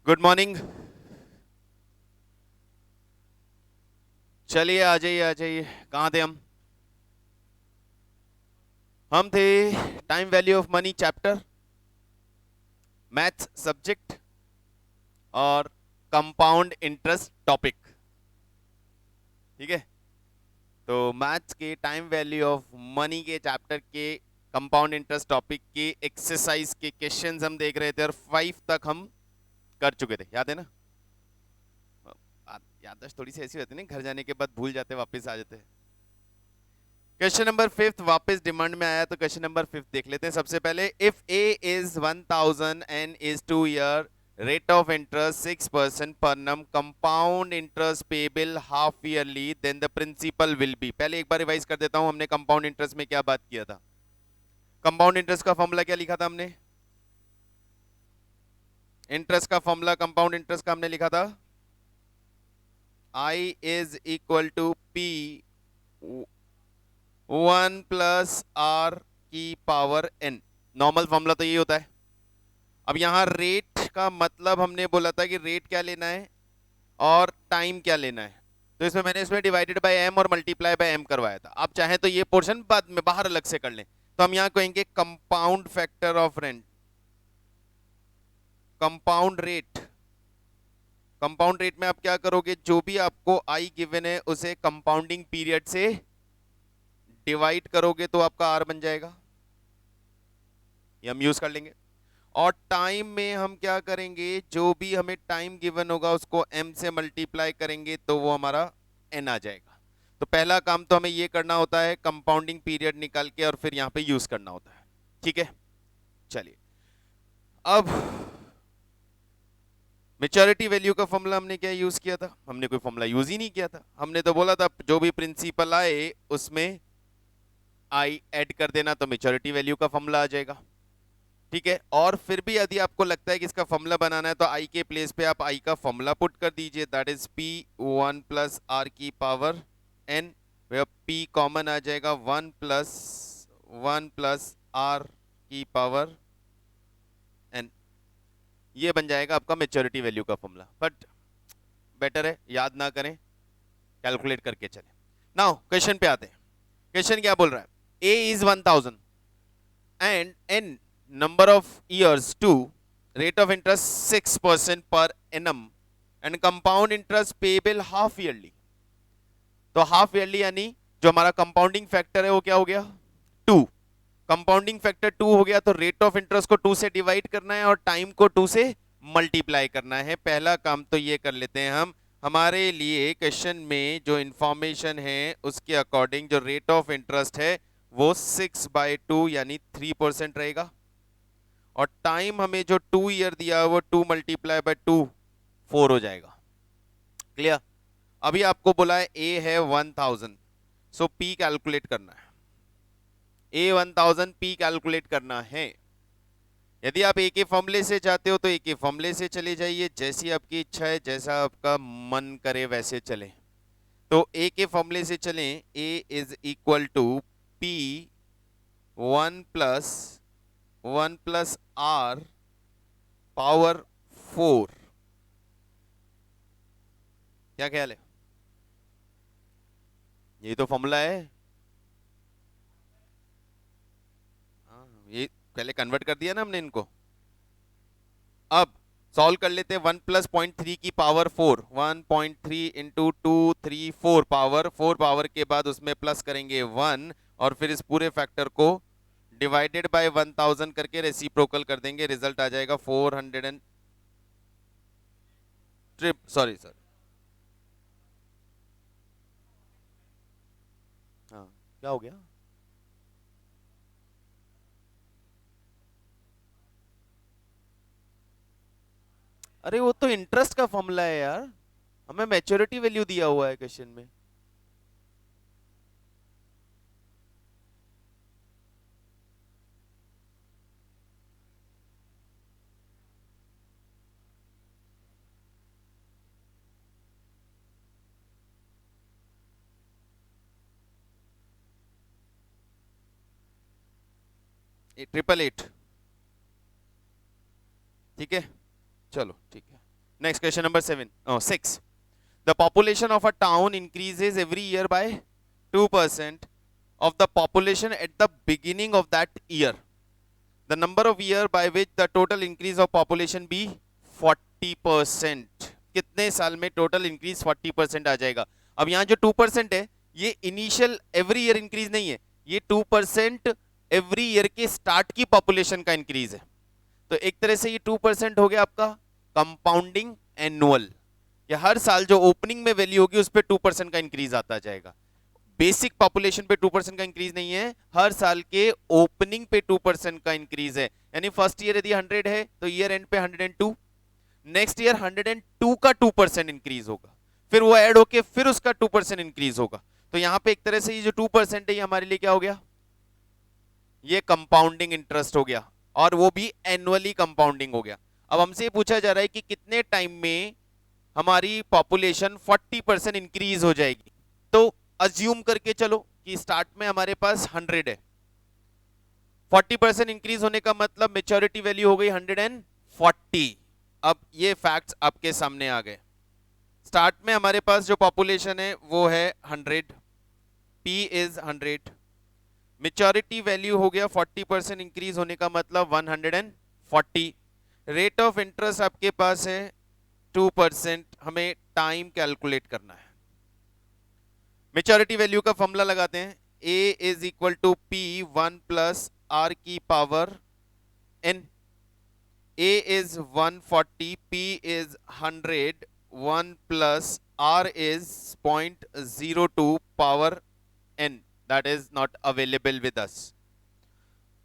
Good morning. चलिए आ जाइए आ जाइए। कहाँ थे हम थे time value of money chapter, maths subject और कंपाउंड इंटरेस्ट टॉपिक। ठीक है, तो मैथ्स के टाइम वैल्यू ऑफ मनी के चैप्टर के कंपाउंड इंटरेस्ट टॉपिक के एक्सरसाइज के क्वेश्चंस हम देख रहे थे और 5 तक हम कर चुके थे, याद है ना? याददाश्त थोड़ी सी ऐसी होती है ना, घर जाने के बाद भूल जाते, वापस आ जाते हैं। क्वेश्चन नंबर 5 वापस डिमांड में आया, तो क्वेश्चन नंबर 5 देख लेते हैं सबसे पहले। If A is 1000 and is 2 year, rate of interest 6% per annum, compound interest payable half yearly, then the principal will be. पहले एक बार रिवाइज कर देता हूं, हमने कंपाउंड इंटरेस्ट में क्या बात किया था। कंपाउंड इंटरेस्ट का फॉर्मूला क्या लिखा था हमने? इंटरेस्ट का फॉर्मूला कंपाउंड इंटरेस्ट का हमने लिखा था I is equal to P 1 + r की पावर n। नॉर्मल फॉर्मूला तो ये होता है। अब यहां रेट का मतलब हमने बोला था कि रेट क्या लेना है और टाइम क्या लेना है, तो इसमें मैंने इसमें डिवाइडेड बाय m और मल्टीप्लाई बाय m करवाया था। आप चाहें तो ये पोर्शन बाद में बाहर अलग से कर लें। तो हम यहां कहेंगे compound factor of rent, compound rate. Compound rate में आप क्या करोगे, जो भी आपको आई गिवन है उसे कंपाउंडिंग पीरियड से डिवाइड करोगे तो आपका आर बन जाएगा, ये हम यूज कर लेंगे। और टाइम में हम क्या करेंगे, जो भी हमें टाइम गिवन होगा उसको m से मल्टीप्लाई करेंगे तो वो हमारा n आ जाएगा। तो पहला काम तो हमें ये करना होता है, कंपाउंडिंग पीरियड निकाल के और फिर यहां पे यूज करना होता है। ठीक है, चलिए। अब मेच्योरिटी वैल्यू का फॉर्मूला हमने क्या यूज किया था? हमने कोई फॉर्मूला यूज ही नहीं किया था। हमने तो बोला था जो भी प्रिंसिपल आए उसमें आई ऐड कर देना तो मेच्योरिटी वैल्यू का फॉर्मूला आ जाएगा। ठीक है, और फिर भी यदि आपको लगता है कि इसका फॉर्मूला बनाना है तो आई के प्लेस पे आप आई का फॉर्मूला पुट कर दीजिए, दैट इज पी 1 + r की पावर n। पी कॉमन आ जाएगा, 1 + r की पावर n। ये बन जाएगा आपका मेच्योरिटी वैल्यू का फॉर्मूला। बट बेटर है याद ना करें, कैलकुलेट करके चले। नाउ क्वेश्चन पे आते हैं। क्वेश्चन क्या बोल रहा है, ए is 1000 and n number of years 2, rate of interest 6% per annum and compound interest payable half yearly। तो हाफ ईयरली यानी जो हमारा कंपाउंडिंग फैक्टर है वो क्या हो गया, 2। कंपाउंडिंग फैक्टर 2 हो गया तो रेट ऑफ इंटरेस्ट को 2 से डिवाइड करना है और टाइम को 2 से मल्टीप्लाई करना है। पहला काम तो ये कर लेते हैं हम। हमारे लिए क्वेश्चन में जो इंफॉर्मेशन है उसके अकॉर्डिंग जो रेट ऑफ इंटरेस्ट है वो 6/2 यानी 3% रहेगा, और टाइम हमें जो 2 ईयर दिया है वो 2 × 2 4 हो जाएगा। क्लियर? अभी आपको बोला है ए है 1000, सो पी कैलकुलेट करना है। ए 1000 पी कैलकुलेट करना है। यदि आप ए के फॉर्मूले से चाहते हो तो ए के फॉर्मूले से चले जाइए, जैसी आपकी इच्छा है, जैसा आपका मन करे वैसे चले। तो ए के फॉर्मूले से चलें, A is equal to P 1 + r power 4। क्या ख्याल है? यही तो फॉर्मूला है। हाँ, ये पहले कन्वर्ट कर दिया ना हमने इनको। अब सॉल्व कर लेते हैं। 1 + 0.3 की पावर 4, 1.3 इंटू 2 3 4 पावर 4, पावर के बाद उसमें प्लस करेंगे 1 और फिर इस पूरे फैक्टर को डिवाइडेड बाय 1000 करके रेसिप्रोकल कर देंगे, रिजल्ट आ जाएगा 400 एंड ट्रिप, सॉरी सर, हाँ क्या हो गया? अरे वो तो इंटरेस्ट का फॉर्मूला है यार, हमें मैच्योरिटी वैल्यू दिया हुआ है क्वेश्चन में। ए 888। ठीक है, चलो ठीक है। Next question number 6. The population of a town increases every year by 2% of the population at the beginning of that year. The number of year by which the total increase of population be 40%. कितने साल में total increase 40% आ जाएगा? अब यहाँ जो 2% है ये initial every year increase नहीं है, ये 2% एवरी ईयर के स्टार्ट की पॉपुलेशन का इंक्रीज है। तो एक तरह से ये 2% हो गया आपका कंपाउंडिंग एनुअल, या हर साल जो ओपनिंग में वैल्यू होगी उस पर 2% का इंक्रीज आता जाएगा। बेसिक पॉपुलेशन पे 2% का इंक्रीज नहीं है, हर साल के ओपनिंग पे 2% का इंक्रीज है। यानी फर्स्ट ईयर यदि 100 है तो ईयर एंड पे 102, नेक्स्ट ईयर 102 का 2% इंक्रीज होगा, फिर वो ऐड होके फिर उसका 2% इंक्रीज होगा। तो यहां पे एक तरह से ये जो 2% है ये हमारे लिए क्या हो गया? ये कंपाउंडिंग इंटरेस्ट हो गया, और वो भी एनुअली कंपाउंडिंग हो गया। अब हमसे पूछा जा रहा है कि कितने टाइम में हमारी पॉपुलेशन 40% इंक्रीज हो जाएगी। तो अज्यूम करके चलो कि स्टार्ट में हमारे पास 100 है, 40% इंक्रीज होने का मतलब मेच्योरिटी वैल्यू हो गई 140। अब ये फैक्ट्स आपके सामने आ गए। स्टार्ट में हमारे पास जो पॉपुलेशन है वो है 100, P इज 100, मेच्योरिटी वैल्यू हो गया 40% इंक्रीज होने का मतलब 140। रेट ऑफ इंटरेस्ट आपके पास है 2%, हमें टाइम कैलकुलेट करना है। मेच्योरिटी वैल्यू का फॉर्मूला लगाते हैं, A is equal to P 1 plus R की power N। A is 140, P is 100, 1 plus R is 0.02 power N, that is not available with us।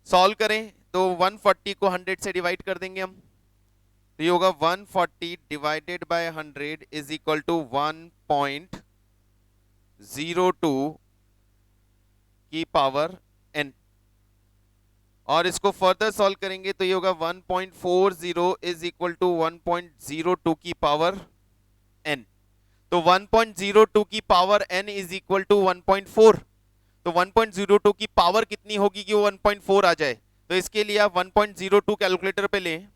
Solve करें तो 140 को 100 से डिवाइड कर देंगे हम, तो ये होगा 140 divided by 100 is equal to 1.02 की पावर N। और इसको फर्दर सॉल्व करेंगे तो ये होगा 1.40 इज इक्वल टू 1.02 की पावर n। तो 1.02 की power n is equal to 1.4। तो 1.02 की पावर कितनी होगी कि वो 1.4 आ जाए? तो इसके लिए आप 1.02 कैलकुलेटर पे लें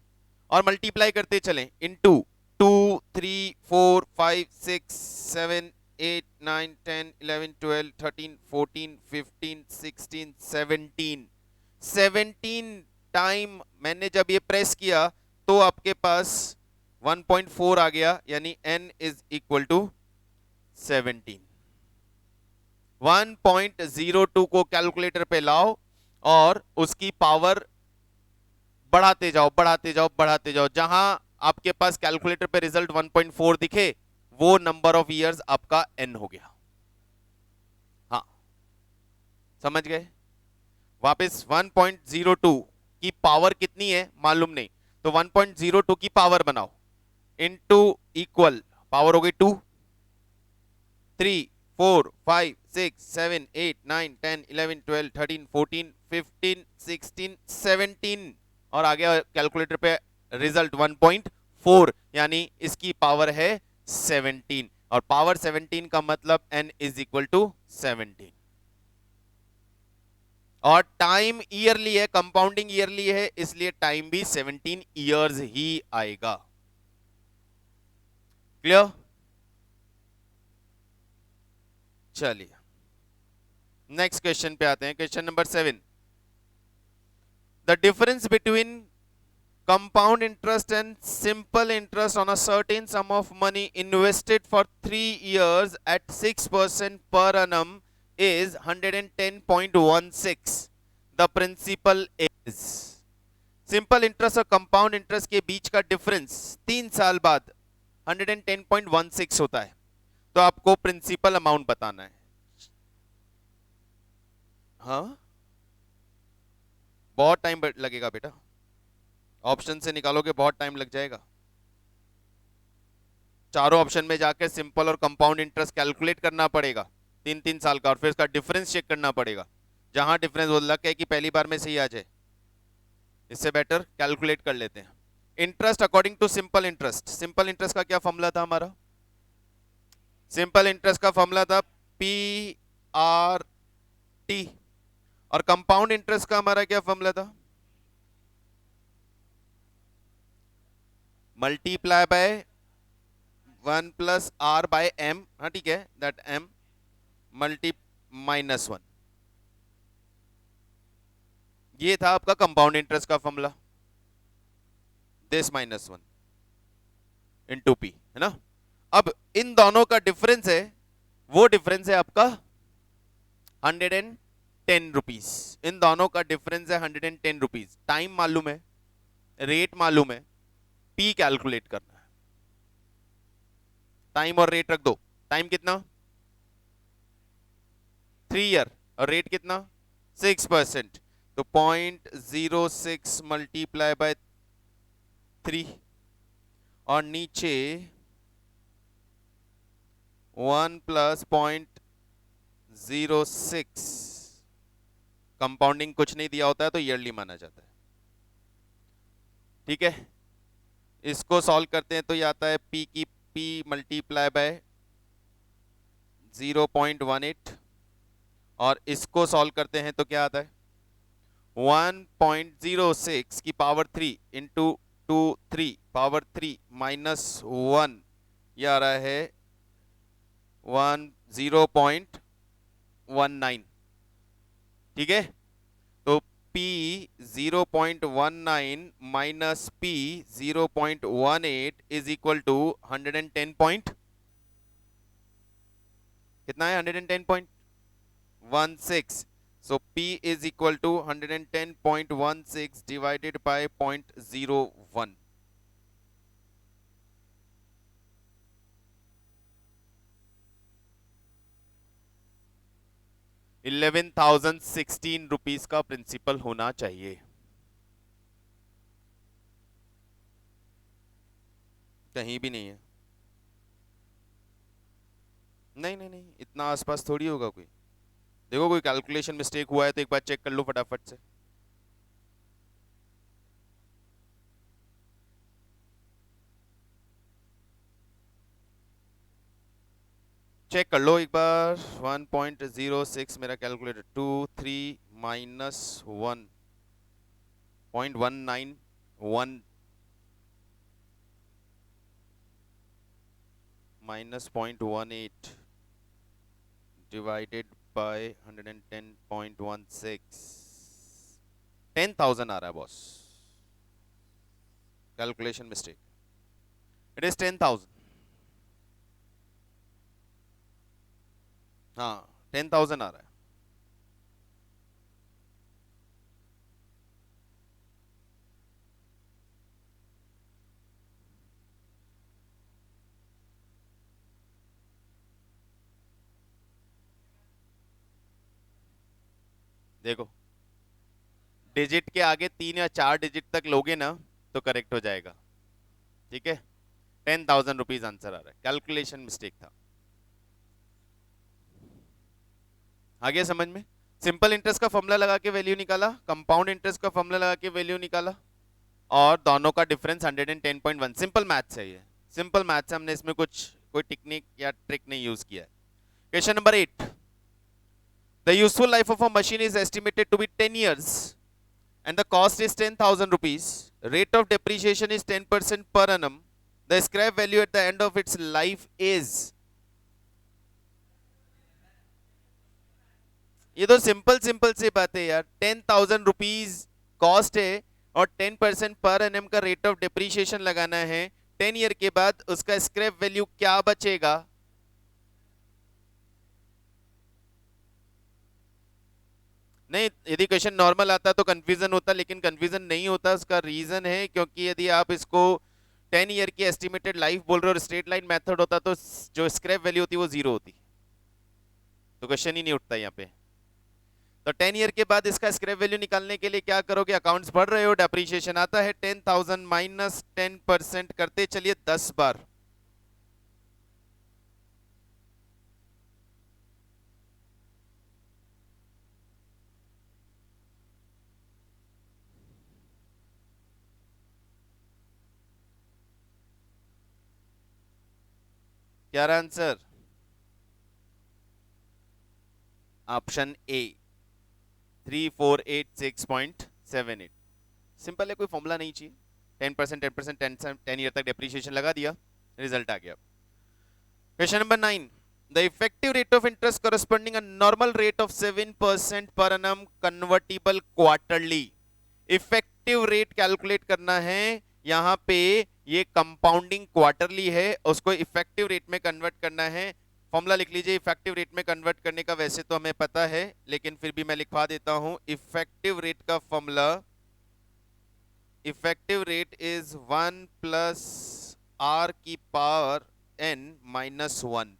और मल्टीप्लाई करते चलें इनटू 2 3 4 5 6 7 8 9 10 11 12 13 14 15 16 17 17 टाइम मैंने जब ये प्रेस किया तो आपके पास 1.4 आ गया, यानी n इज इक्वल टू 17। 1.02 को कैलकुलेटर पे लाओ और उसकी पावर बढ़ाते जाओ बढ़ाते जाओ बढ़ाते जाओ, जहां आपके पास कैलकुलेटर पे रिजल्ट 1.4 दिखे वो नंबर ऑफ इयर्स आपका n हो गया। हाँ समझ गए? वापस 1.02 की पावर कितनी है मालूम नहीं, तो 1.02 की पावर बनाओ इनटू इक्वल पावर हो गई 2, 3 4 5 6 7 8 9 10 11 12 13 14 15 16 17 और आ गया कैलकुलेटर पे रिजल्ट 1.4, यानी इसकी पावर है 17 और पावर 17 का मतलब n इज इक्वल टू 17। और टाइम ईयरली है, कंपाउंडिंग ईयरली है, इसलिए टाइम भी 17 इयर्स ही आएगा। क्लियर? चलिए नेक्स्ट क्वेश्चन पे आते हैं। Question number 7, the difference between compound interest and simple interest on a certain sum of money invested for 3 years at 6% per annum is 110.16. The principal is। Simple interest और compound interest के बीच का difference 3 साल बाद 110.16 होता है, तो आपको principal amount बताना है। हाँ बहुत टाइम लगेगा बेटा, ऑप्शन से निकालोगे बहुत टाइम लग जाएगा। चारों ऑप्शन में जाकर सिंपल और कंपाउंड इंटरेस्ट कैलकुलेट करना पड़ेगा 3-3 साल का, और फिर इसका डिफरेंस चेक करना पड़ेगा। जहां डिफरेंस वो लग है कि पहली बार में सही आ जाए, इससे बेटर कैलकुलेट कर लेते हैं। Interest according to simple interest, simple interest का क्या फॉर्मूला था हमारा? सिंपल इंटरेस्ट का फॉर्मूला था PRT, और कंपाउंड इंटरेस्ट का हमारा क्या फॉर्मूला था? Multiply by 1 plus R by M, हाँ ठीक है, दैट एम मल्टी -1। ये था आपका कंपाउंड इंटरेस्ट का फॉर्मूला, दिस -1 इंटू पी, है ना। अब इन दोनों का डिफरेंस है, वो डिफरेंस है आपका 110 रुपीज। इन दोनों का डिफरेंस है 110 रुपीज। टाइम मालूम है, रेट मालूम है, पी कैलकुलेट करना है। टाइम और रेट रख दो। टाइम कितना 3 ईयर और रेट कितना 6%, तो 0.06 मल्टीप्लाई बाय 3 और नीचे 1 प्लस 0.06। कंपाउंडिंग कुछ नहीं दिया होता है तो ईयरली माना जाता है, ठीक है। इसको सॉल्व करते हैं तो ये आता है पी की पी मल्टीप्लाई बाय 0.18, और इसको सॉल्व करते हैं तो क्या आता है 1.06 की पावर 3 इंटू 3 पावर 3 -1, ये आ रहा है 0.19, ठीक है। तो P 0.19 minus P 0.18 is equal to 110 point, कितना है 110.16। so P is equal to 110.16 divided by 0.01। 11,016 rupees का प्रिंसिपल होना चाहिए। कहीं भी नहीं है, नहीं नहीं नहीं, इतना आसपास थोड़ी होगा कोई। देखो कोई कैलकुलेशन मिस्टेक हुआ है तो एक बार चेक कर लो फटाफट से। चेक कर लो एक बार। 1.06 मेरा calculator 2 3 minus 1.191 minus 0.18 divided by 110.16, 10,000 आ रहा है boss. Calculation mistake, it is 10,000। हाँ 10,000 आ रहा है। देखो डिजिट के आगे 3 या 4 डिजिट तक लोगे ना तो करेक्ट हो जाएगा, ठीक है। 10,000 रुपीज आंसर आ रहा है, कैलकुलेशन मिस्टेक था। आगे समझ में। सिंपल इंटरेस्ट का फॉर्मूला लगा के वैल्यू निकाला, कंपाउंड इंटरेस्ट का फॉर्मूला लगा के वैल्यू निकाला, और दोनों का डिफरेंस 110.1। सिंपल मैथ्स है ये, सिंपल मैथ्स है, हमने इसमें कुछ कोई टेक्निक या ट्रिक नहीं यूज किया है। Question number 8, the useful life of a machine is estimated to be 10 years and the cost is 10,000 rupees. Rate of depreciation is 10% per annum. The scrap value at the end of its life is, ये तो simple simple सी बात है यार। 10,000 rupees cost है और 10% पर NM का rate of depreciation लगाना है। 10 ईयर के बाद उसका स्क्रैप वैल्यू क्या बचेगा, नहीं यदि क्वेश्चन नॉर्मल आता तो कंफ्यूजन होता, लेकिन कंफ्यूजन नहीं होता। उसका रीजन है क्योंकि यदि आप इसको 10 ईयर की एस्टिमेटेड लाइफ बोल रहे हो और स्ट्रेट लाइन मेथड होता तो जो स्क्रैप वैल्यू होती वो 0 होती, तो क्वेश्चन ही नहीं उठता यहाँ पे। तो 10 ईयर के बाद इसका स्क्रैप वैल्यू निकालने के लिए क्या करोगे, अकाउंट्स पढ़ रहे हो, डेप्रिसिएशन आता है 10,000 माइनस 10% करते चलिए 10 बार। क्या रहा आंसर, ऑप्शन ए 3486.78। सिंपल है, कोई फॉर्मूला नहीं चाहिए। 10% 10% 10 ईयर तक डेप्रिसिएशन लगा दिया, रिजल्ट आ गया। Question number 9. The effective rate of interest corresponding a normal rate of 7% per annum convertible quarterly. Effective rate calculate करना है, यहाँ पे ये कंपाउंडिंग क्वार्टरली है, उसको इफेक्टिव रेट में कन्वर्ट करना है. फॉर्मूला लिख लीजिए. इफेक्टिव रेट में कन्वर्ट करने का वैसे तो हमें पता है, लेकिन फिर भी मैं लिखवा देता हूं. इफेक्टिव रेट का formula, effective rate is 1 plus R की power n minus 1.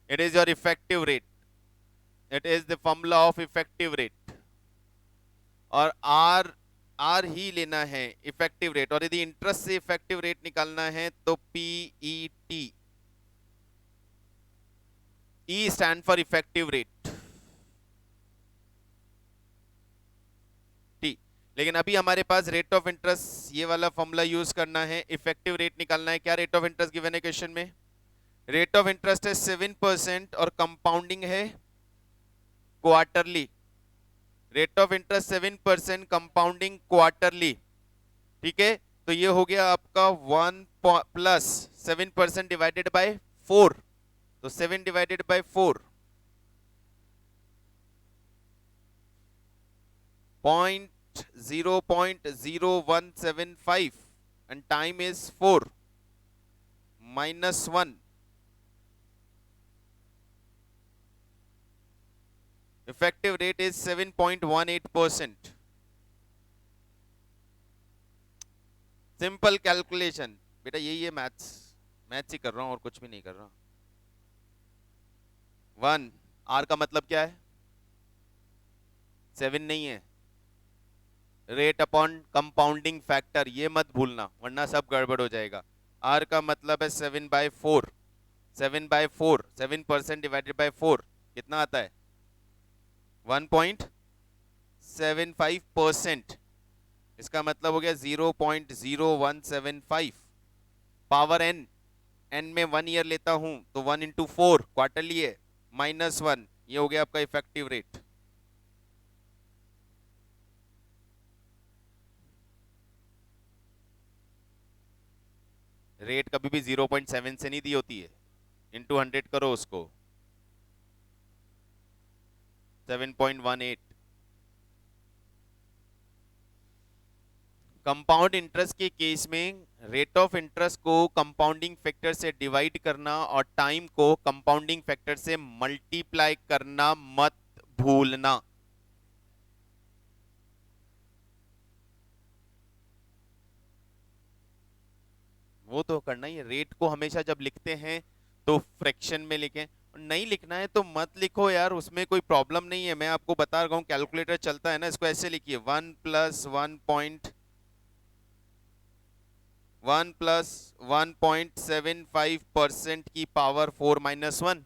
It is your effective rate. It is the formula of effective rate. और R ही लेना है इफेक्टिव रेट. और यदि इंटरेस्ट से इफेक्टिव रेट निकालना है तो PET. E stand for effective rate. लेकिन अभी हमारे पास रेट ऑफ इंटरेस्ट ये वाला फॉर्मूला यूज करना है. इफेक्टिव रेट निकालना है. क्या रेट ऑफ इंटरेस्ट गिवन है क्वेश्चन में? रेट ऑफ इंटरेस्ट है 7% और कंपाउंडिंग है quarterly. Rate of interest 7%, compounding quarterly. ठीक है, तो ये हो गया आपका 1 प्लस 7% डिवाइडेड बाय 4. तो 7 divided by 4 0.0175 and time is 4 minus 1. Effective rate is 7.18%. Simple calculation. बेटा यही है मैथ्स ही कर रहा हूं और कुछ भी नहीं कर रहा. 1 R का मतलब क्या है? 7 नहीं है. रेट अपॉन कंपाउंडिंग फैक्टर, ये मत भूलना वरना सब गड़बड़ हो जाएगा. R का मतलब है 7/4. 7/4 7% डिवाइडेड बाय 4 कितना आता है? 1.75%. इसका मतलब हो गया 0.0175. पावर n में 1 ईयर लेता हूं तो 1 इंटू 4 क्वार्टरली है, -1. ये हो गया आपका इफेक्टिव रेट. रेट कभी भी 0.7 से नहीं दी होती है. इंटू 100 करो उसको, 7.18. कंपाउंड इंटरेस्ट के केस में रेट ऑफ इंटरेस्ट को कंपाउंडिंग फैक्टर से डिवाइड करना और टाइम को कंपाउंडिंग फैक्टर से मल्टीप्लाई करना मत भूलना. वो तो करना ही है. रेट को हमेशा जब लिखते हैं तो फ्रैक्शन में लिखें. नहीं लिखना है तो मत लिखो यार, उसमें कोई प्रॉब्लम नहीं है. मैं आपको बता रहा हूँ, कैलकुलेटर चलता है ना, इसको ऐसे लिखिए. 1 प्लस 1.75% की पावर 4 माइनस 1.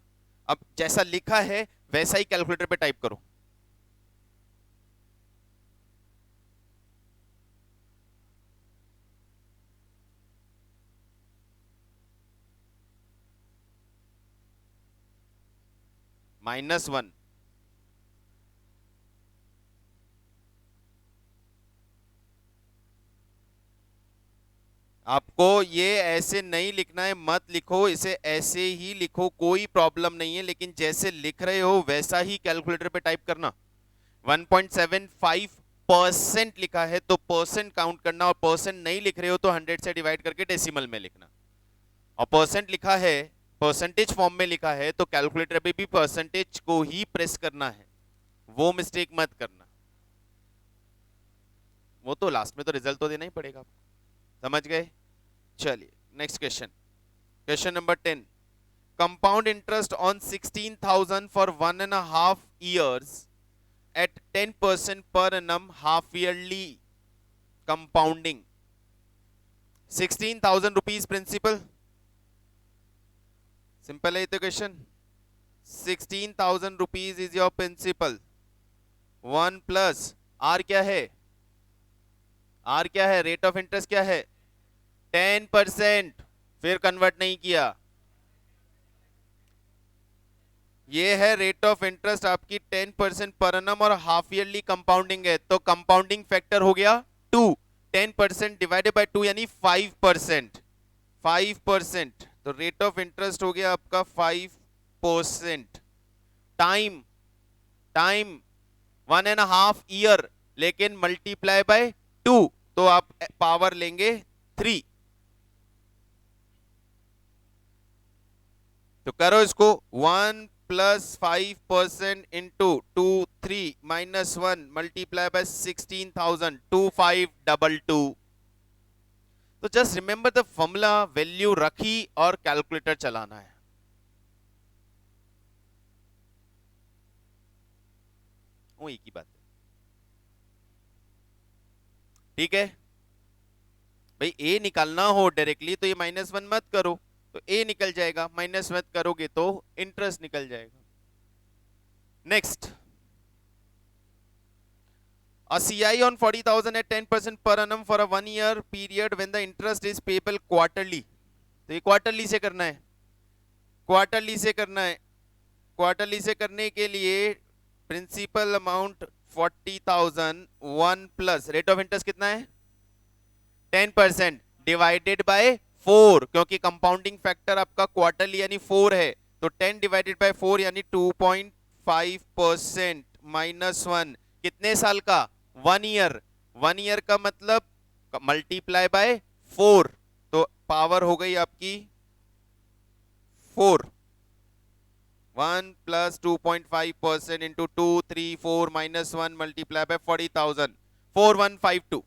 अब जैसा लिखा है वैसा ही कैलकुलेटर पे टाइप करो. -1. आपको ये ऐसे नहीं लिखना है, मत लिखो इसे, ऐसे ही लिखो, कोई प्रॉब्लम नहीं है. लेकिन जैसे लिख रहे हो वैसा ही कैलकुलेटर पे टाइप करना. 1.75% लिखा है तो परसेंट काउंट करना, और परसेंट नहीं लिख रहे हो तो 100 से डिवाइड करके डेसिमल में लिखना. और परसेंट लिखा है, परसेंटेज फॉर्म में लिखा है तो कैलकुलेटर पे भी परसेंटेज को ही प्रेस करना है. वो मिस्टेक मत करना. वो तो लास्ट में तो रिजल्ट तो देना ही पड़ेगा. समझ गए? चलिए next question. Question number 10. Compound interest on 16,000 for 1.5 years at 10% per annum half yearly compounding. 16,000 rupees principal. Simple है तो question. 16,000 rupees is your principal. 1 plus R क्या है? आर क्या है? रेट ऑफ इंटरेस्ट क्या है? 10%. फिर कन्वर्ट नहीं किया. ये है रेट ऑफ इंटरेस्ट आपकी 10% पर एनम और हाफ ईयरली कंपाउंडिंग है. तो कंपाउंडिंग फैक्टर हो गया 2. 10% डिवाइडेड बाय 2 यानी 5%. 5%, तो रेट ऑफ इंटरेस्ट हो गया आपका 5%। टाइम टाइम 1.5 ईयर, लेकिन मल्टीप्लाई बाय 2, तो आप पावर लेंगे 3। तो करो इसको, 1 plus 5% into 2 3 minus 1 multiply by 16,000 2522। तो just remember the formula, value रखी और कैलकुलेटर चलाना है। वो एक ही बात है, ठीक है भाई। ए निकालना हो डायरेक्टली तो ये -1 मत करो, तो ए निकल जाएगा, माइनस मत करोगे तो इंटरेस्ट निकल जाएगा। Next, a CI on 40,000 at 10% per annum for a 1 year period when the interest is payable quarterly। तो ये क्वार्टरली से करना है, क्वार्टरली से करना है। क्वार्टरली से करने के लिए principal amount 40,000, 1 plus rate of interest कितना है 10% डिवाइडेड बाय 4, क्योंकि कंपाउंडिंग फैक्टर आपका क्वार्टरली यानी 4 है, तो 10 डिवाइडेड बाय 4 यानी 2.5% माइनस 1, कितने साल का 1 ईयर। 1 ईयर का मतलब मल्टीप्लाई बाय 4, तो पावर हो गई आपकी 4। 1 plus 2.5% into 2 3 4 minus 1 multiply by 40,000, 4152।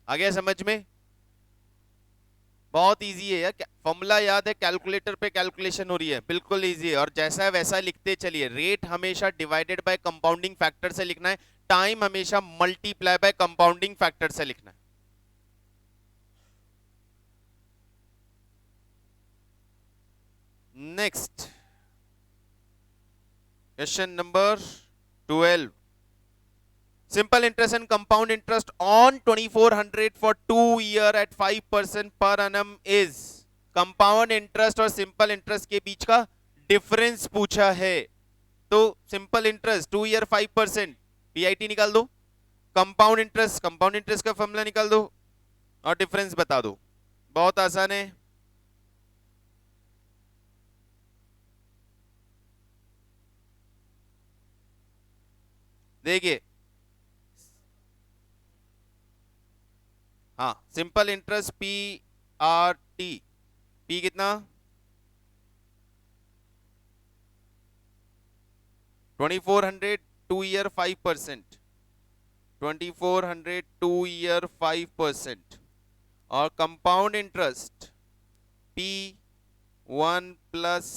आ गया समझ में? बहुत इजी है यार, फॉर्मूला याद है, कैलकुलेटर पे कैलकुलेशन हो रही है, बिल्कुल इजी है। और जैसा है वैसा लिखते चलिए। रेट हमेशा डिवाइडेड बाय कंपाउंडिंग फैक्टर से लिखना है, टाइम हमेशा मल्टीप्लाई बाय कंपाउंडिंग फैक्टर से लिखना है। Next question number 12, simple interest and compound interest on 2400 for 2 year at 5% per annum is। Compound interest और सिंपल इंटरेस्ट के बीच का डिफरेंस पूछा है, तो सिंपल इंटरेस्ट 2 ईयर 5%, पीआईटी निकाल दो। कंपाउंड इंटरेस्ट का फॉर्मूला निकाल दो और डिफरेंस बता दो। बहुत आसान है। देखिए, हाँ, सिंपल इंटरेस्ट PRT, P कितना 2400 2 ईयर 5%, 2400 2 ईयर 5%, और compound interest P1 plus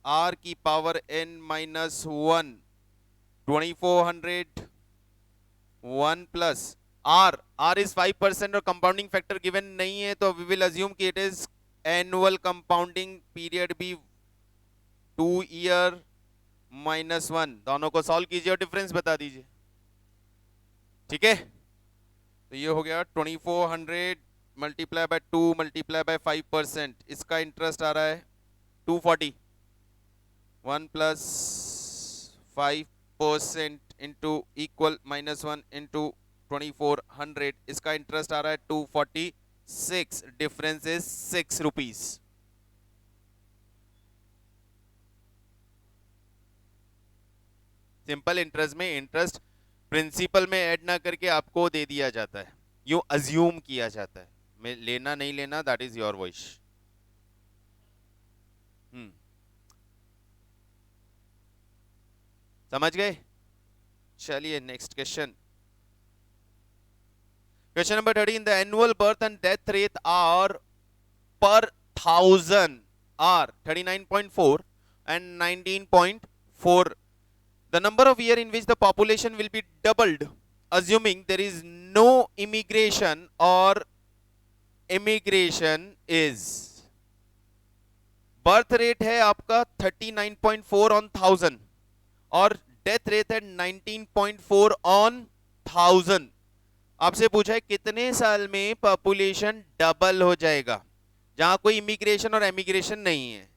R की power N minus 1, 2400 1 plus R is 5% और कंपाउंडिंग फैक्टर गिवन नहीं है, तो वी विल अज्यूम कि it is annual compounding period भी 2 ईयर माइनस 1। दोनों को सॉल्व कीजिए और डिफरेंस बता दीजिए, ठीक है। तो ये हो गया 2400 मल्टीप्लाई बाय 2 मल्टीप्लाई बाय 5%, इसका इंटरेस्ट आ रहा है 240, 1 प्लस 5% इंटू इक्वल -1 इंटू 2400, इसका इंटरेस्ट आ रहा है 246, difference is 6 rupees. Simple interest में इंटरेस्ट प्रिंसिपल में ऐड ना करके आपको दे दिया जाता है, यूं अज्यूम किया जाता है। मैं लेना नहीं लेना दैट इज योर वॉइस। समझ गए? चलिए next question, question number 13, the annual birth and death rate are per 1000 are 39.4 and 19.4. The number of year in which the population will be doubled assuming there is no immigration or immigration is। Birth rate है आपका 39.4 on 1000 और death rate है 19.4 on 1000। आपसे पूछा है कितने साल में पॉपुलेशन डबल हो जाएगा, जहां कोई इमिग्रेशन और एमिग्रेशन नहीं है।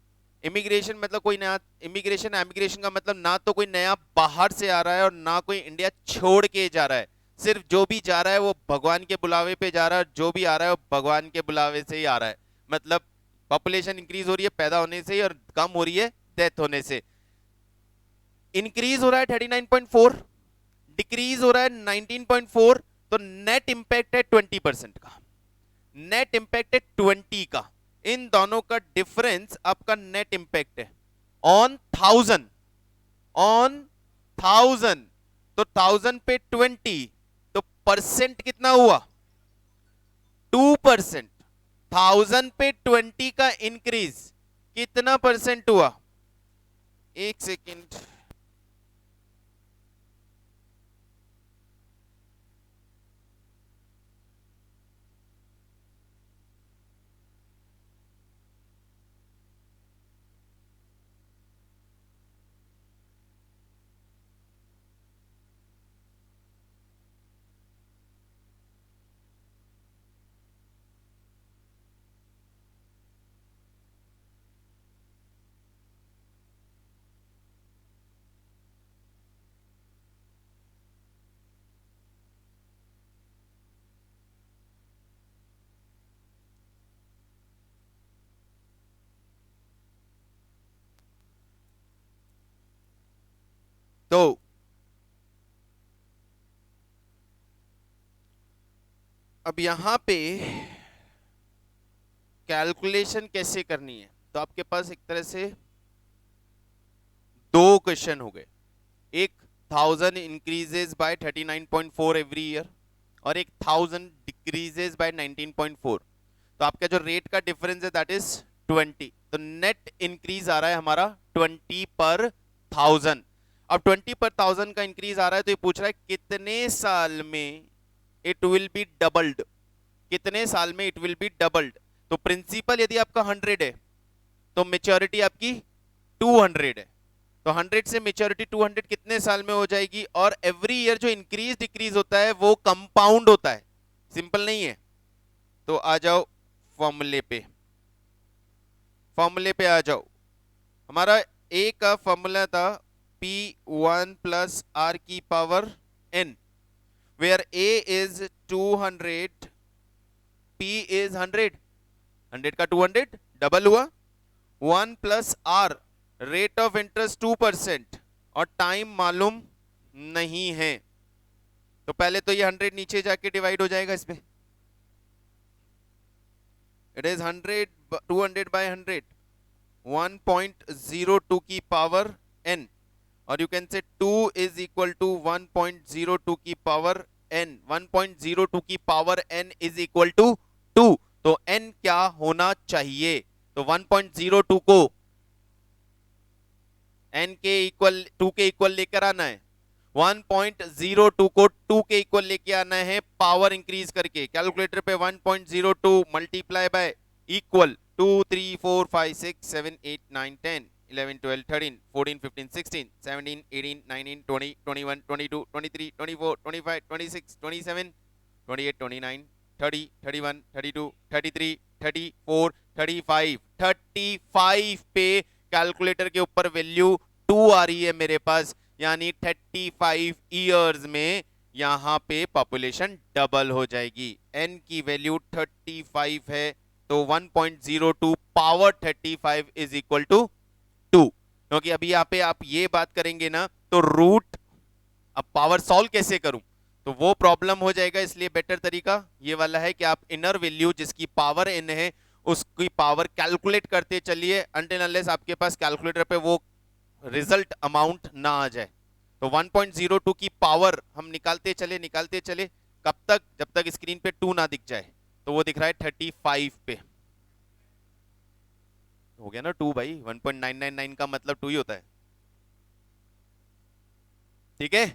इमिग्रेशन मतलब कोई नया, इमिग्रेशन एमिग्रेशन का मतलब ना तो कोई नया बाहर से आ रहा है और ना कोई इंडिया छोड़ के जा रहा है, सिर्फ जो भी जा रहा है वो भगवान के बुलावे पे जा रहा है, जो भी आ रहा है वो भगवान के बुलावे से ही आ रहा है। मतलब पॉपुलेशन इंक्रीज हो रही है पैदा होने से ही, और कम हो रही है डेथ होने से। इंक्रीज हो रहा है 39.4, डिक्रीज हो रहा है 19.4, तो नेट इंपैक्ट है 20% का। नेट इंपैक्ट है 20 का। इन दोनों का डिफरेंस आपका नेट इंपैक्ट है ऑन 1000, ऑन 1000। तो 1000 पे 20, तो परसेंट कितना हुआ? 2%। 1000 पे 20 का इंक्रीज कितना परसेंट हुआ? एक सेकेंड। तो अब यहां पे कैलकुलेशन कैसे करनी है, तो आपके पास एक तरह से दो क्वेश्चन हो गए। एक 1000 इंक्रीजेस बाय 39.4 एवरी ईयर, और एक 1000 डिक्रीजेस बाय 19.4। तो आपका जो रेट का डिफरेंस है दैट इज 20। तो नेट इंक्रीज आ रहा है हमारा 20 पर 1000। अब 20 पर 1000 का इंक्रीज आ रहा है, तो ये पूछ रहा है कितने साल में इट विल बी डबल्ड, कितने साल में इट विल बी डबल्ड। तो प्रिंसिपल यदि आपका 100 है तो मेच्योरिटी आपकी 200 है। तो 100 से मेच्योरिटी 200 कितने साल में हो जाएगी? और एवरी ईयर जो इंक्रीज डिक्रीज होता है वो कंपाउंड होता है, सिंपल नहीं है। तो आ जाओ फॉर्मूले पे, फॉर्मूले पे आ जाओ। हमारा ए का फॉर्मूला था P1 प्लस आर की power n, where a is 200, p is 100, 100 का 200 डबल हुआ। 1 plus R rate of interest 2%, और टाइम मालूम नहीं है। तो पहले तो ये 100 नीचे जाके डिवाइड हो जाएगा इसमें। इट इज 100, 200 बाय 100, 1.02 की पावर n, और you can say 2 is equal to 1.02 की पावर n। 1.02 की power n is equal to 2। तो n क्या होना चाहिए? तो 1.02 को n के इक्वल 2 के इक्वल लेकर आना है, 1.02 को 2 के इक्वल लेके आना है पावर इंक्रीज करके। कैलकुलेटर पे 1.02 मल्टीप्लाई बाय इक्वल 2 3 4 5 6 7 8 9 10 11 12 13 14 15 16 17 18 19 20 21 22 23 24 25 26 27 28 29 30 31 32 33 34 35 35 पे कैलकुलेटर के ऊपर वैल्यू 2 आ रही है मेरे पास, यानी 35 इयर्स में यहां पे पॉपुलेशन डबल हो जाएगी। n की वैल्यू 35 है, तो 1.02 पावर 35 इज इक्वल टू 2। क्योंकि अभी यहाँ पे आप ये बात करेंगे ना तो रूट, अब पावर सॉल्व कैसे करूं तो वो प्रॉब्लम हो जाएगा। इसलिए बेटर तरीका ये वाला है कि आप इनर वैल्यू जिसकी पावर n है उसकी पावर कैलकुलेट करते चलिए, अनटिल अनलेस आपके पास कैलकुलेटर पे वो रिजल्ट अमाउंट ना आ जाए। तो 1.02 की पावर हम निकालते चले कब तक? जब तक स्क्रीन पे 2 ना दिख जाए। तो वो दिख रहा है 35 पे, हो गया ना 2 भाई, 1.999 का मतलब 2 ही होता है, ठीक है?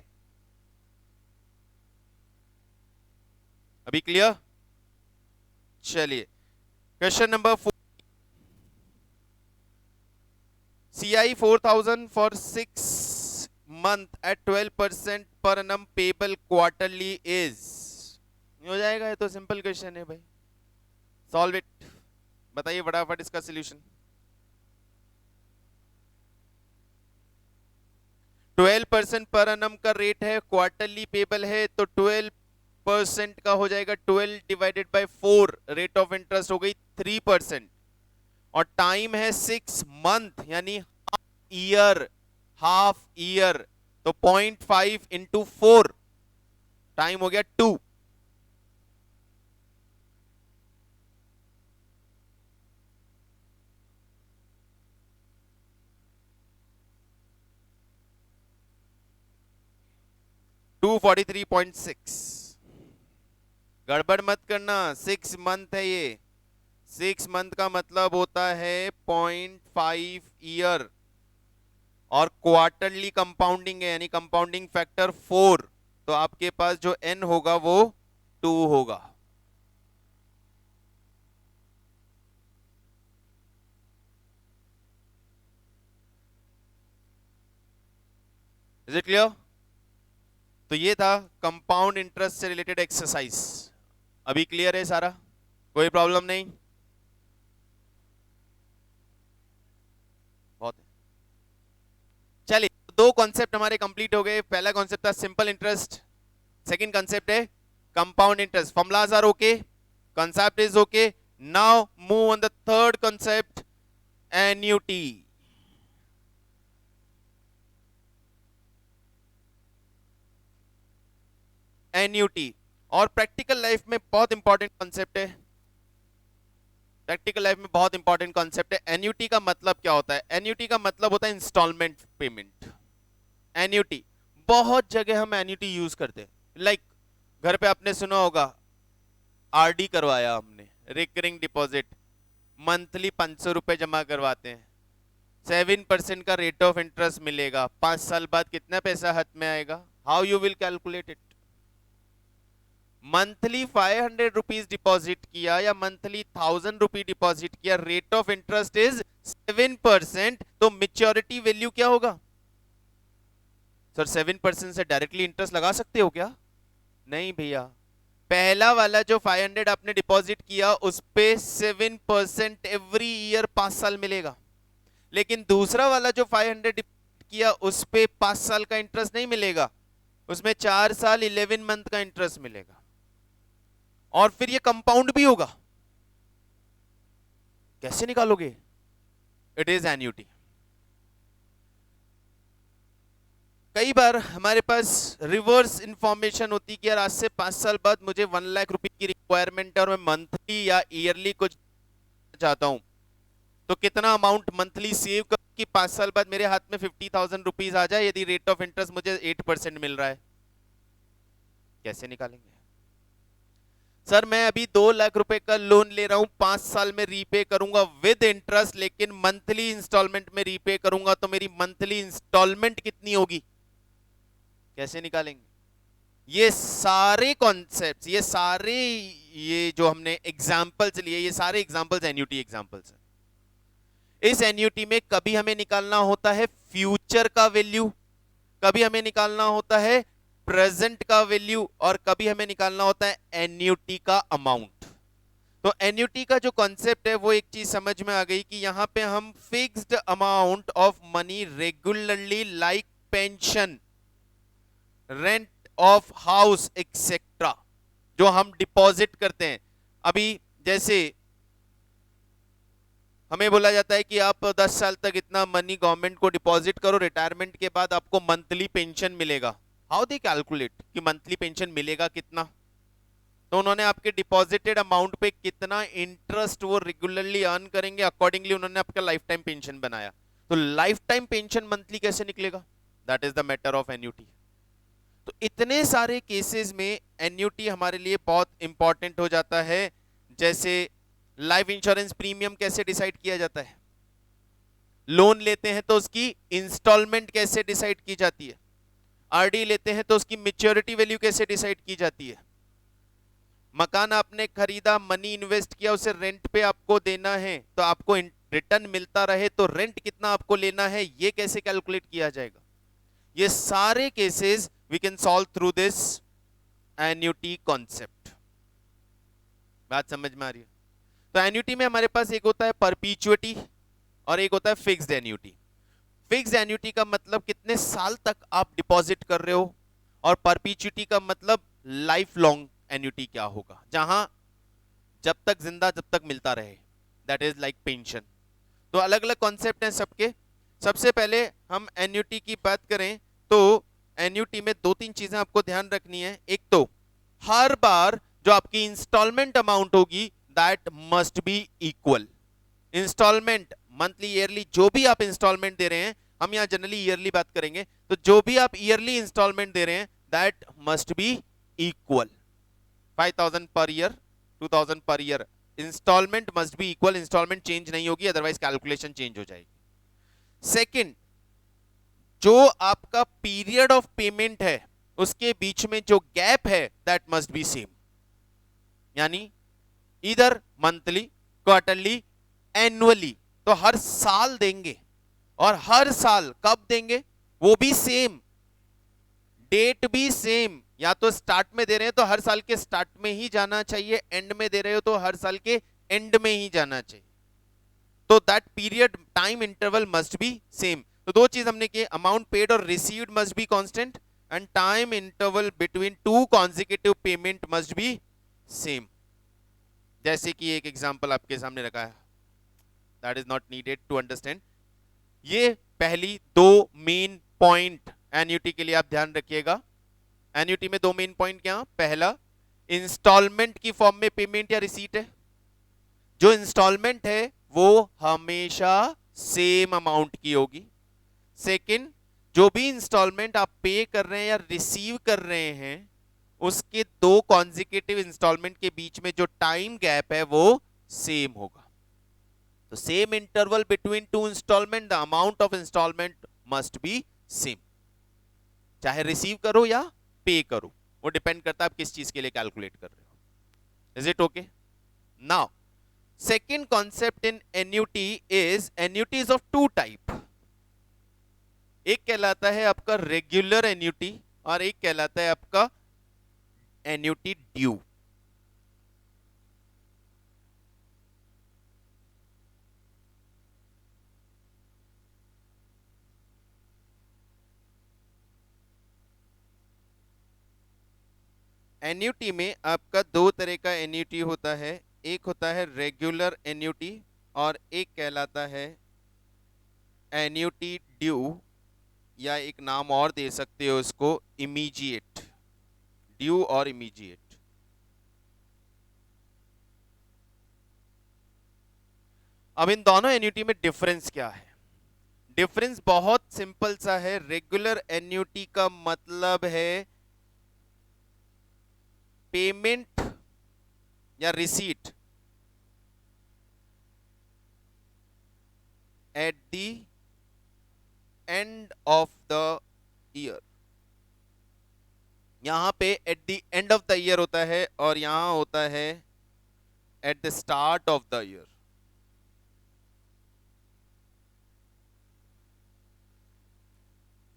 अभी क्लियर? चलिए question number 4, CI 4000 for 6 month at 12% per annum payable quarterly is, हो जाएगा। ये तो सिंपल क्वेश्चन है भाई, सॉल्व इट। बताइए फटाफट इसका सॉल्यूशन। 12% पर annum का रेट है, क्वार्टरली पेबल है, तो 12% का हो जाएगा 12 divided by 4, rate of interest हो गई 3%, और टाइम है 6 मंथ यानी ईयर, हाफ ईयर, तो 0.5 इंटू 4, टाइम हो गया 2। $243.6, गड़बड़ मत करना, 6 मंथ है ये, 6 मंथ का मतलब होता है 0.5 ईयर, और क्वार्टरली कंपाउंडिंग है यानी कंपाउंडिंग फैक्टर 4, तो आपके पास जो n होगा वो 2 होगा। Is it clear? तो ये था कंपाउंड इंटरेस्ट से रिलेटेड एक्सरसाइज। अभी क्लियर है सारा, कोई प्रॉब्लम नहीं? बहुत है। चलिए, दो कॉन्सेप्ट हमारे कंप्लीट हो गए। पहला कॉन्सेप्ट था सिंपल इंटरेस्ट, सेकंड कॉन्सेप्ट है compound interest. Formulas are okay, concept is okay. Now move on the third concept, annuity. Annuity, और प्रैक्टिकल लाइफ में बहुत इंपॉर्टेंट कॉन्सेप्ट है, प्रैक्टिकल लाइफ में बहुत इंपॉर्टेंट कॉन्सेप्ट है। एन्यूटी का मतलब क्या होता है? एन्यूटी का मतलब होता है इंस्टॉलमेंट पेमेंट। एन्यूटी, बहुत जगह हम एन्यूटी यूज करते हैं, लाइक घर पे आपने सुना होगा, आरडी करवाया हमने, रिकरिंग डिपॉजिट, मंथली 500 रुपए जमा करवाते हैं, 7% का रेट ऑफ इंटरेस्ट मिलेगा, 5 साल बाद कितना पैसा हाथ में आएगा? How you will calculate it? Monthly 500 rupees deposit किया या मंथली 1000 रुपी डिपॉजिट किया, रेट ऑफ इंटरेस्ट इज 7%, तो मेच्योरिटी वैल्यू क्या होगा? सर 7% से डायरेक्टली इंटरेस्ट लगा सकते हो क्या? नहीं भैया, पहला वाला जो 500 आपने डिपॉजिट किया उस पे 7% एवरी ईयर 5 साल मिलेगा, लेकिन दूसरा वाला जो 500 किया उस पे 5 साल का इंटरेस्ट नहीं मिलेगा, उसमें 4 साल 11 मंथ का इंटरेस्ट मिलेगा, और फिर ये कंपाउंड भी होगा। कैसे निकालोगे? It is annuity. कई बार हमारे पास रिवर्स इंफॉर्मेशन होती कि यार आज से 5 साल बाद मुझे 1 लाख रुपए की रिक्वायरमेंट है और मैं मंथली या ईयरली कुछ चाहता हूं, तो कितना अमाउंट मंथली सेव कर कि 5 साल बाद मेरे हाथ में 50,000 रुपीज आ जाए यदि रेट ऑफ इंटरेस्ट मुझे 8% मिल रहा है? कैसे निकालेंगे? सर मैं अभी 2 लाख रुपए का लोन ले रहा हूं, 5 साल में रीपे करूंगा विद इंटरेस्ट, लेकिन मंथली इंस्टॉलमेंट में रीपे करूंगा, तो मेरी मंथली इंस्टॉलमेंट कितनी होगी? कैसे निकालेंगे? ये सारे कॉन्सेप्ट्स, ये जो हमने एग्जांपल्स लिए, ये सारे एग्जांपल्स एन्युटी एग्जांपल्स हैं। इस एन्युटी में कभी हमें निकालना होता है फ्यूचर का वैल्यू, कभी हमें निकालना होता है प्रेजेंट का वैल्यू, और कभी हमें निकालना होता है एन्युटी का अमाउंट। तो एन्युटी का जो कॉन्सेप्ट है वो एक चीज समझ में आ गई कि यहां पे हम fixed amount of money regularly, like pension, rent of house etcetera, जो हम डिपॉजिट करते हैं। अभी जैसे हमें बोला जाता है कि आप 10 साल तक इतना मनी गवर्नमेंट को डिपॉजिट करो, रिटायरमेंट के बाद आपको मंथली पेंशन मिलेगा। हाउ दे कैलकुलेट कि मंथली पेंशन मिलेगा कितना? तो उन्होंने आपके डिपॉजिटेड अमाउंट पे कितना इंटरेस्ट वो रेगुलरली अर्न करेंगे, अकॉर्डिंगली उन्होंने आपका लाइफ टाइम पेंशन बनाया। तो लाइफ टाइम पेंशन मंथली कैसे निकलेगा? That is the matter of annuity. तो इतने सारे केसेस में एन्युटी हमारे लिए बहुत इंपॉर्टेंट हो जाता है। जैसे लाइफ इंश्योरेंस प्रीमियम कैसे डिसाइड किया जाता है, लोन लेते हैं तो उसकी इंस्टॉलमेंट कैसे डिसाइड की जाती है, आरडी लेते हैं तो उसकी मैच्योरिटी वैल्यू कैसे डिसाइड की जाती है, मकान आपने खरीदा, मनी इन्वेस्ट किया, उसे रेंट पे आपको देना है तो आपको रिटर्न मिलता रहे तो रेंट कितना आपको लेना है, ये कैसे कैलकुलेट किया जाएगा? ये सारे cases we can solve through this annuity concept. बात समझ में आ रही है? तो एन्युटी में हमारे पास एक होता है परपीचुइटी और एक होता है फिक्स्ड एन्युटी। फिक्स्ड एन्युटी का मतलब कितने साल तक आप डिपॉजिट कर रहे हो, और परपीचुइटी का मतलब लाइफ लॉन्ग एन्युटी क्या होगा, जहां जब तक जिंदा जब तक मिलता रहे, दैट इज लाइक पेंशन। तो अलग अलग कॉन्सेप्ट हैं सबके। सबसे पहले हम एन्युटी की बात करें तो एन्युटी में दो तीन चीजें आपको ध्यान रखनी है। एक तो हर बार जो आपकी इंस्टॉलमेंट अमाउंट होगी that must be equal. Installment monthly yearly जो भी आप इंस्टॉलमेंट दे रहे हैं, हम यहां जनरली ईयरली बात करेंगे, तो जो भी आप ईयरली इंस्टॉलमेंट दे रहे हैं दैट मस्ट बी इक्वल। 5,000 पर ईयर, 2,000 पर year, installment must be equal. Installment change नहीं होगी, अदरवाइज कैलकुलेशन चेंज हो जाएगी। सेकंड, जो आपका पीरियड ऑफ पेमेंट है उसके बीच में जो गैप है दैट मस्ट बी सेम, यानी इधर मंथली, क्वार्टरली, एनुअली, तो हर साल देंगे, और हर साल कब देंगे वो भी सेम, डेट भी सेम। या तो स्टार्ट में दे रहे हैं तो हर साल के स्टार्ट में ही जाना चाहिए, एंड में दे रहे हो तो हर साल के एंड में ही जाना चाहिए। तो that period time interval must be same. तो दो चीज हमने की, अमाउंट पेड और received must be constant, and time interval between two consecutive payment must be same. जैसे कि एक एग्जांपल आपके सामने रखा है, that is not needed to understand. ये पहली दो मेन पॉइंट एन्युटी के लिए आप ध्यान रखिएगा। एन्युटी में दो मेन पॉइंट क्या, पहला इंस्टॉलमेंट की फॉर्म में पेमेंट या रिसीट है। जो इंस्टॉलमेंट है वो हमेशा सेम अमाउंट की होगी। सेकंड, जो भी इंस्टॉलमेंट आप पे कर रहे हैं या रिसीव कर रहे हैं उसके दो कॉन्जिक्यूटिव इंस्टॉलमेंट के बीच में जो टाइम गैप है वो सेम होगा। तो same interval between two installment, the amount of installment must be same, चाहे रिसीव करो या पे करो, वो डिपेंड करता है आप किस चीज के लिए कैलकुलेट कर रहे हो। Is it okay? Now second concept in annuity is annuities of two type. एक कहलाता है आपका रेगुलर एन्युटी और एक कहलाता है आपका एन्युटी ड्यू। एन्युटी में आपका दो तरह का एन्युटी होता है, एक होता है रेगुलर एन्युटी और एक कहलाता है एन्युटी ड्यू, या एक नाम और दे सकते हो उसको, इमीजिएट। ड्यू और इमीजिएट। अब इन दोनों एन्युटी में डिफरेंस क्या है? डिफरेंस बहुत सिंपल सा है। रेगुलर एन्युटी का मतलब है पेमेंट या receipt at the end of the year. यहां पे at the end of the year होता है और यहां होता है at the start of the year.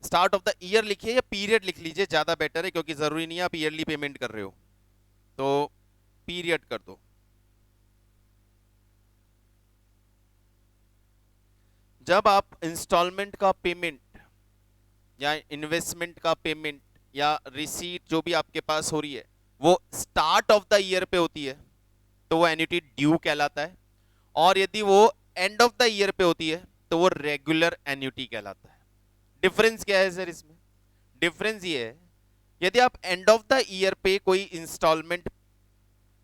Start of the year लिखिए या पीरियड लिख लीजिए, ज्यादा बेटर है, क्योंकि जरूरी नहीं है आप ईयरली पेमेंट कर रहे हो, तो पीरियड कर दो। जब आप इंस्टॉलमेंट का पेमेंट या इन्वेस्टमेंट का पेमेंट या रिसीट जो भी आपके पास हो रही है वो स्टार्ट ऑफ द ईयर पे होती है तो वो एन्युटी ड्यू कहलाता है, और यदि वो एंड ऑफ द ईयर पे होती है तो वो रेगुलर एन्युटी कहलाता है। डिफरेंस क्या है सर इसमें? डिफरेंस ये है, यदि आप एंड ऑफ द ईयर पे कोई इंस्टॉलमेंट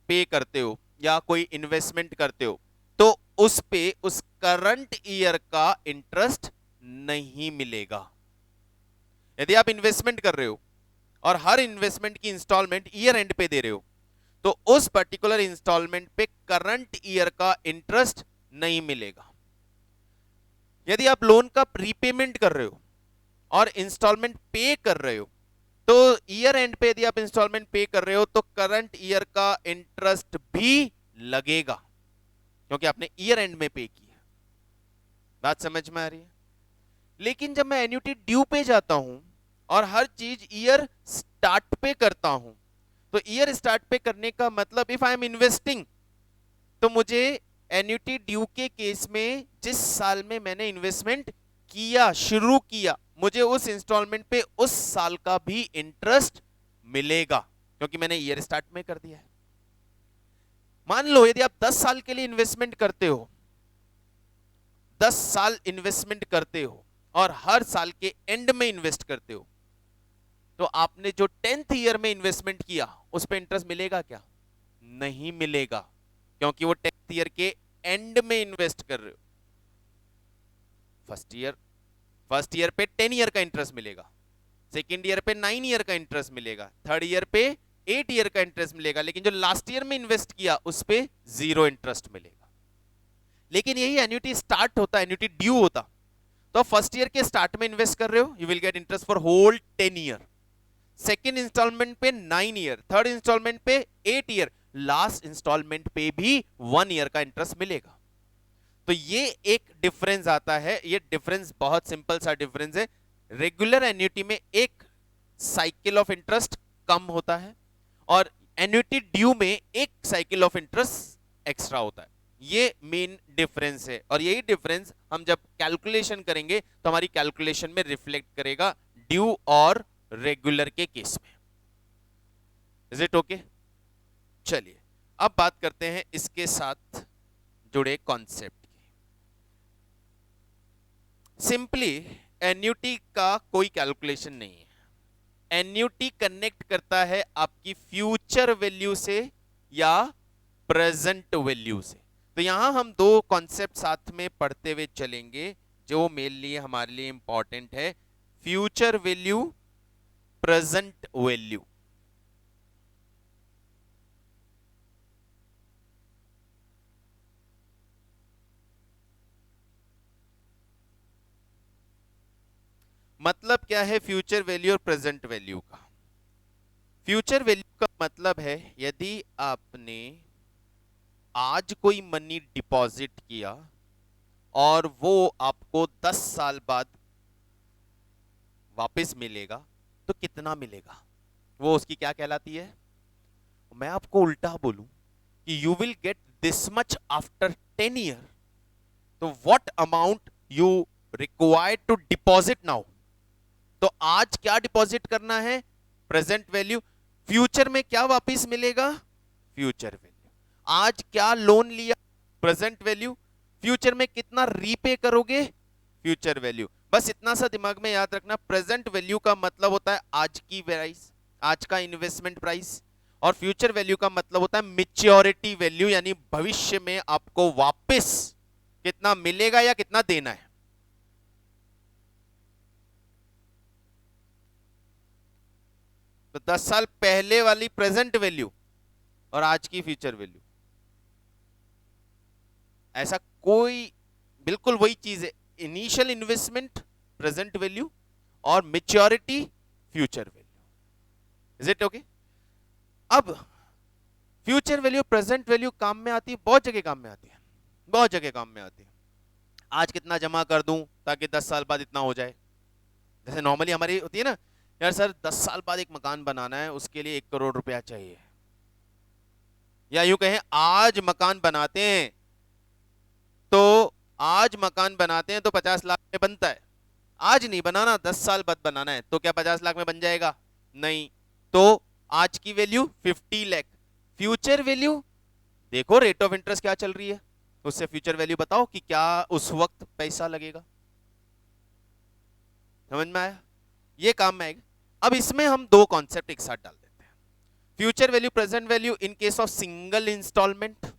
पे करते हो या कोई इन्वेस्टमेंट करते हो तो उस पे उस करंट ईयर का इंटरेस्ट नहीं मिलेगा। यदि आप इन्वेस्टमेंट कर रहे हो और हर इन्वेस्टमेंट की इंस्टॉलमेंट ईयर एंड पे दे रहे हो तो उस पर्टिकुलर इंस्टॉलमेंट पे करंट ईयर का इंटरेस्ट नहीं मिलेगा। यदि आप लोन का प्रीपेमेंट कर रहे हो और इंस्टॉलमेंट पे कर रहे हो तो ईयर एंड पे यदि आप इंस्टॉलमेंट पे कर रहे हो तो करंट ईयर का इंटरेस्ट भी लगेगा, क्योंकि आपने ईयर एंड में पे किया। बात समझ में आ रही है? लेकिन जब मैं एन्युटी ड्यू पे जाता हूं और हर चीज ईयर स्टार्ट पे करता हूं, तो ईयर स्टार्ट पे करने का मतलब इफ आई एम इन्वेस्टिंग तो मुझे एन्युटी ड्यू के केस में जिस साल में मैंने इन्वेस्टमेंट किया, शुरू किया, मुझे उस इंस्टॉलमेंट पे उस साल का भी इंटरेस्ट मिलेगा, क्योंकि मैंने ईयर स्टार्ट में कर दिया है। मान लो यदि आप 10 साल के लिए इन्वेस्टमेंट करते हो, 10 साल इन्वेस्टमेंट करते हो और हर साल के एंड में इन्वेस्ट करते हो, तो आपने जो 10th ईयर में इन्वेस्टमेंट किया उस पे इंटरेस्ट मिलेगा क्या? नहीं मिलेगा, क्योंकि वो 10th ईयर के एंड में इन्वेस्ट कर रहे हो। फर्स्ट ईयर पे 10 ईयर का इंटरेस्ट मिलेगा, सेकेंड ईयर पे 9 ईयर का इंटरेस्ट मिलेगा, थर्ड ईयर पे 8 ईयर का इंटरेस्ट मिलेगा, लेकिन जो लास्ट ईयर में इन्वेस्ट किया उस पे 0 इंटरेस्ट मिलेगा। लेकिन यही एन्युटी स्टार्ट होता, एन्युटी ड्यू होता, तो फर्स्ट ईयर के स्टार्ट में इन्वेस्ट कर रहे हो, you will get interest for whole 10 year, second installment पे 9 ईयर, थर्ड इंस्टॉलमेंट पे 8 ईयर, लास्ट इंस्टॉलमेंट पे भी 1 ईयर का इंटरेस्ट मिलेगा। तो ये एक डिफरेंस आता है, ये डिफरेंस बहुत सिंपल सा डिफरेंस है। रेगुलर एन्युटी में एक साइकिल ऑफ इंटरेस्ट कम होता है और एन्युटी ड्यू में एक साइकिल ऑफ इंटरेस्ट एक्स्ट्रा होता है। ये मेन डिफरेंस है, और यही डिफरेंस हम जब कैलकुलेशन करेंगे तो हमारी कैलकुलेशन में रिफ्लेक्ट करेगा ड्यू और रेगुलर के केस में। Is it okay? चलिए अब बात करते हैं इसके साथ जुड़े कॉन्सेप्ट की। सिंपली एन्युटी का कोई कैलकुलेशन नहीं है। एन्युटी कनेक्ट करता है आपकी फ्यूचर वैल्यू से या प्रेजेंट वैल्यू से। तो यहां हम दो कॉन्सेप्ट साथ में पढ़ते हुए चलेंगे जो मेरे लिए, हमारे लिए इंपॉर्टेंट है। Future value, present value. मतलब क्या है फ्यूचर वैल्यू और प्रेजेंट वैल्यू का? फ्यूचर वैल्यू का मतलब है यदि आपने आज कोई मनी डिपॉजिट किया और वो आपको 10 साल बाद वापस मिलेगा, तो कितना मिलेगा, वो उसकी क्या कहलाती है? मैं आपको उल्टा बोलूं कि you will get this much after 10 year, तो what amount you required to deposit now. तो आज क्या डिपॉजिट करना है? Present value. फ्यूचर में क्या वापस मिलेगा? Future value. आज क्या लोन लिया? Present value. फ्यूचर में कितना रीपे करोगे? Future value. बस इतना सा दिमाग में याद रखना, प्रेजेंट वैल्यू का मतलब होता है आज की प्राइस, आज का इन्वेस्टमेंट प्राइस, और फ्यूचर वैल्यू का मतलब होता है मैच्योरिटी वैल्यू, यानी भविष्य में आपको वापस कितना मिलेगा या कितना देना है। तो 10 साल पहले वाली प्रेजेंट वैल्यू और आज की फ्यूचर वैल्यू, ऐसा कोई, बिल्कुल वही चीज है। इनिशियल इन्वेस्टमेंट प्रेजेंट वैल्यू और maturity future value. Is it okay? अब फ्यूचर वैल्यू प्रेजेंट वैल्यू काम में आती है, बहुत जगह काम में आती है, बहुत जगह काम में आती है। आज कितना जमा कर दूं ताकि 10 साल बाद इतना हो जाए। जैसे नॉर्मली हमारी होती है ना, यार सर 10 साल बाद एक मकान बनाना है, उसके लिए 1 करोड़ रुपया चाहिए, या यूं कहें आज मकान बनाते हैं तो आज मकान बनाते हैं तो 50 लाख में बनता है। आज नहीं बनाना, 10 साल बाद बनाना है, तो क्या 50 लाख में बन जाएगा? नहीं। तो आज की वैल्यू 50 लाख, फ्यूचर वैल्यू देखो रेट ऑफ इंटरेस्ट क्या चल रही है, उससे फ्यूचर वैल्यू बताओ कि क्या उस वक्त पैसा लगेगा। समझ में आया? ये काम में आएगा। अब इसमें हम दो कॉन्सेप्ट एक साथ डाल देते हैं, future value, present value in case of single installment.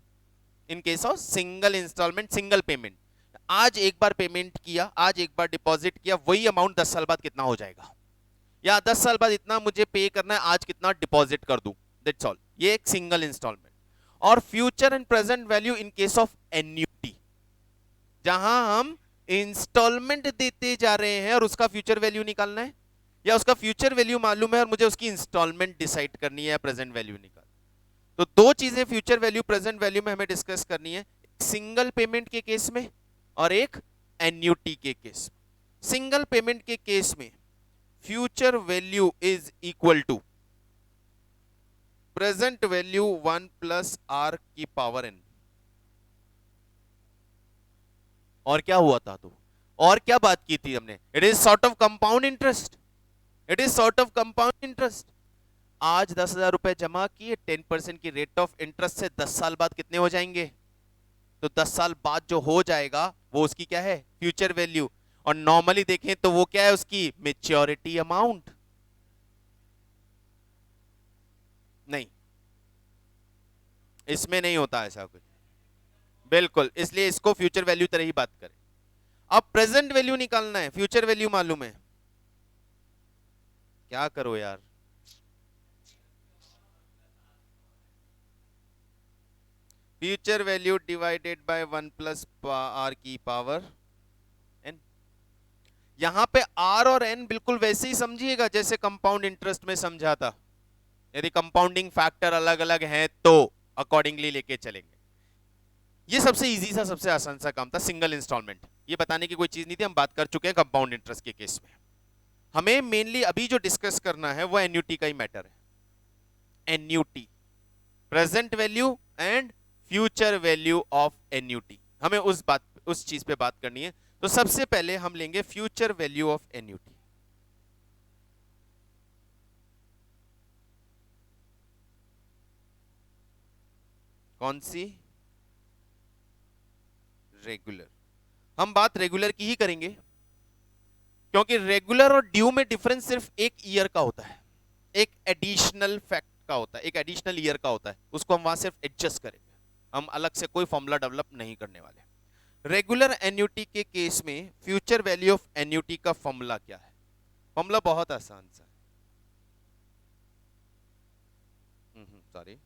In case of single installment, single payment, आज एक बार पेमेंट किया, आज एक बार डिपॉजिट किया, वही अमाउंट 10 साल बाद कितना हो जाएगा, या 10 साल बाद इतना मुझे पे करना है, आज कितना डिपॉजिट कर दूं, दैट्स ऑल। ये एक सिंगल इंस्टॉलमेंट। और future and present value in case of annuity, जहां हम इंस्टॉलमेंट देते जा रहे हैं और उसका फ्यूचर वैल्यू निकालना है, या उसका फ्यूचर वैल्यू मालूम है और मुझे उसकी इंस्टॉलमेंट डिसाइड करनी है या प्रेजेंट वैल्यू निकाल। तो दो चीजें फ्यूचर वैल्यू प्रेजेंट वैल्यू में हमें डिस्कस करनी है, सिंगल पेमेंट के केस में और एक एन्युटी के केस में। सिंगल पेमेंट के केस में future value is equal to present value 1 plus R की पावर n। और क्या हुआ था? तो और क्या बात की थी हमने, it is sort of compound interest, it is sort of compound interest. आज 10,000 रुपए जमा किए, 10% की रेट ऑफ इंटरेस्ट से 10 साल बाद कितने हो जाएंगे, तो 10 साल बाद जो हो जाएगा वो उसकी क्या है, फ्यूचर वैल्यू। और नॉर्मली देखें तो वो क्या है, उसकी मेच्योरिटी अमाउंट। नहीं, इसमें नहीं होता ऐसा कुछ, बिल्कुल, इसलिए इसको फ्यूचर वैल्यू तरह ही बात करें। अब प्रेजेंट वैल्यू निकालना है, फ्यूचर वैल्यू मालूम है, क्या करो यार, future value divided by 1 plus R की पावर एन। यहां पे आर और एन बिल्कुल वैसे ही समझिएगा जैसे कंपाउंड इंटरेस्ट में समझा था। यदि कंपाउंडिंग फैक्टर अलग अलग हैं तो अकॉर्डिंगली लेके चलेंगे। ये सबसे इजी सा, सबसे आसान सा काम था, सिंगल इंस्टॉलमेंट। ये बताने की कोई चीज नहीं थी, हम बात कर चुके हैं कंपाउंड इंटरेस्ट के केस में। हमें मेनली अभी जो डिस्कस करना है वो एन्यूटी का ही मैटर है। Annuity, present value and future value of annuity, हमें उस चीज पे बात करनी है। तो सबसे पहले हम लेंगे फ्यूचर वैल्यू ऑफ एन्यूटी। कौन सी, रेगुलर। हम बात रेगुलर की ही करेंगे क्योंकि रेगुलर और ड्यू में डिफरेंस सिर्फ एक ईयर का होता है, एक एडिशनल फैक्ट का होता है, एक एडिशनल ईयर का होता है, उसको हम वहां सिर्फ एडजस्ट करेंगे, हम अलग से कोई फॉर्मूला डेवलप नहीं करने वाले। रेगुलर एन्यूटी के केस में फ्यूचर वैल्यू ऑफ एन्यूटी का फॉर्मूला क्या है, फॉर्मूला बहुत आसान सा है, सॉरी,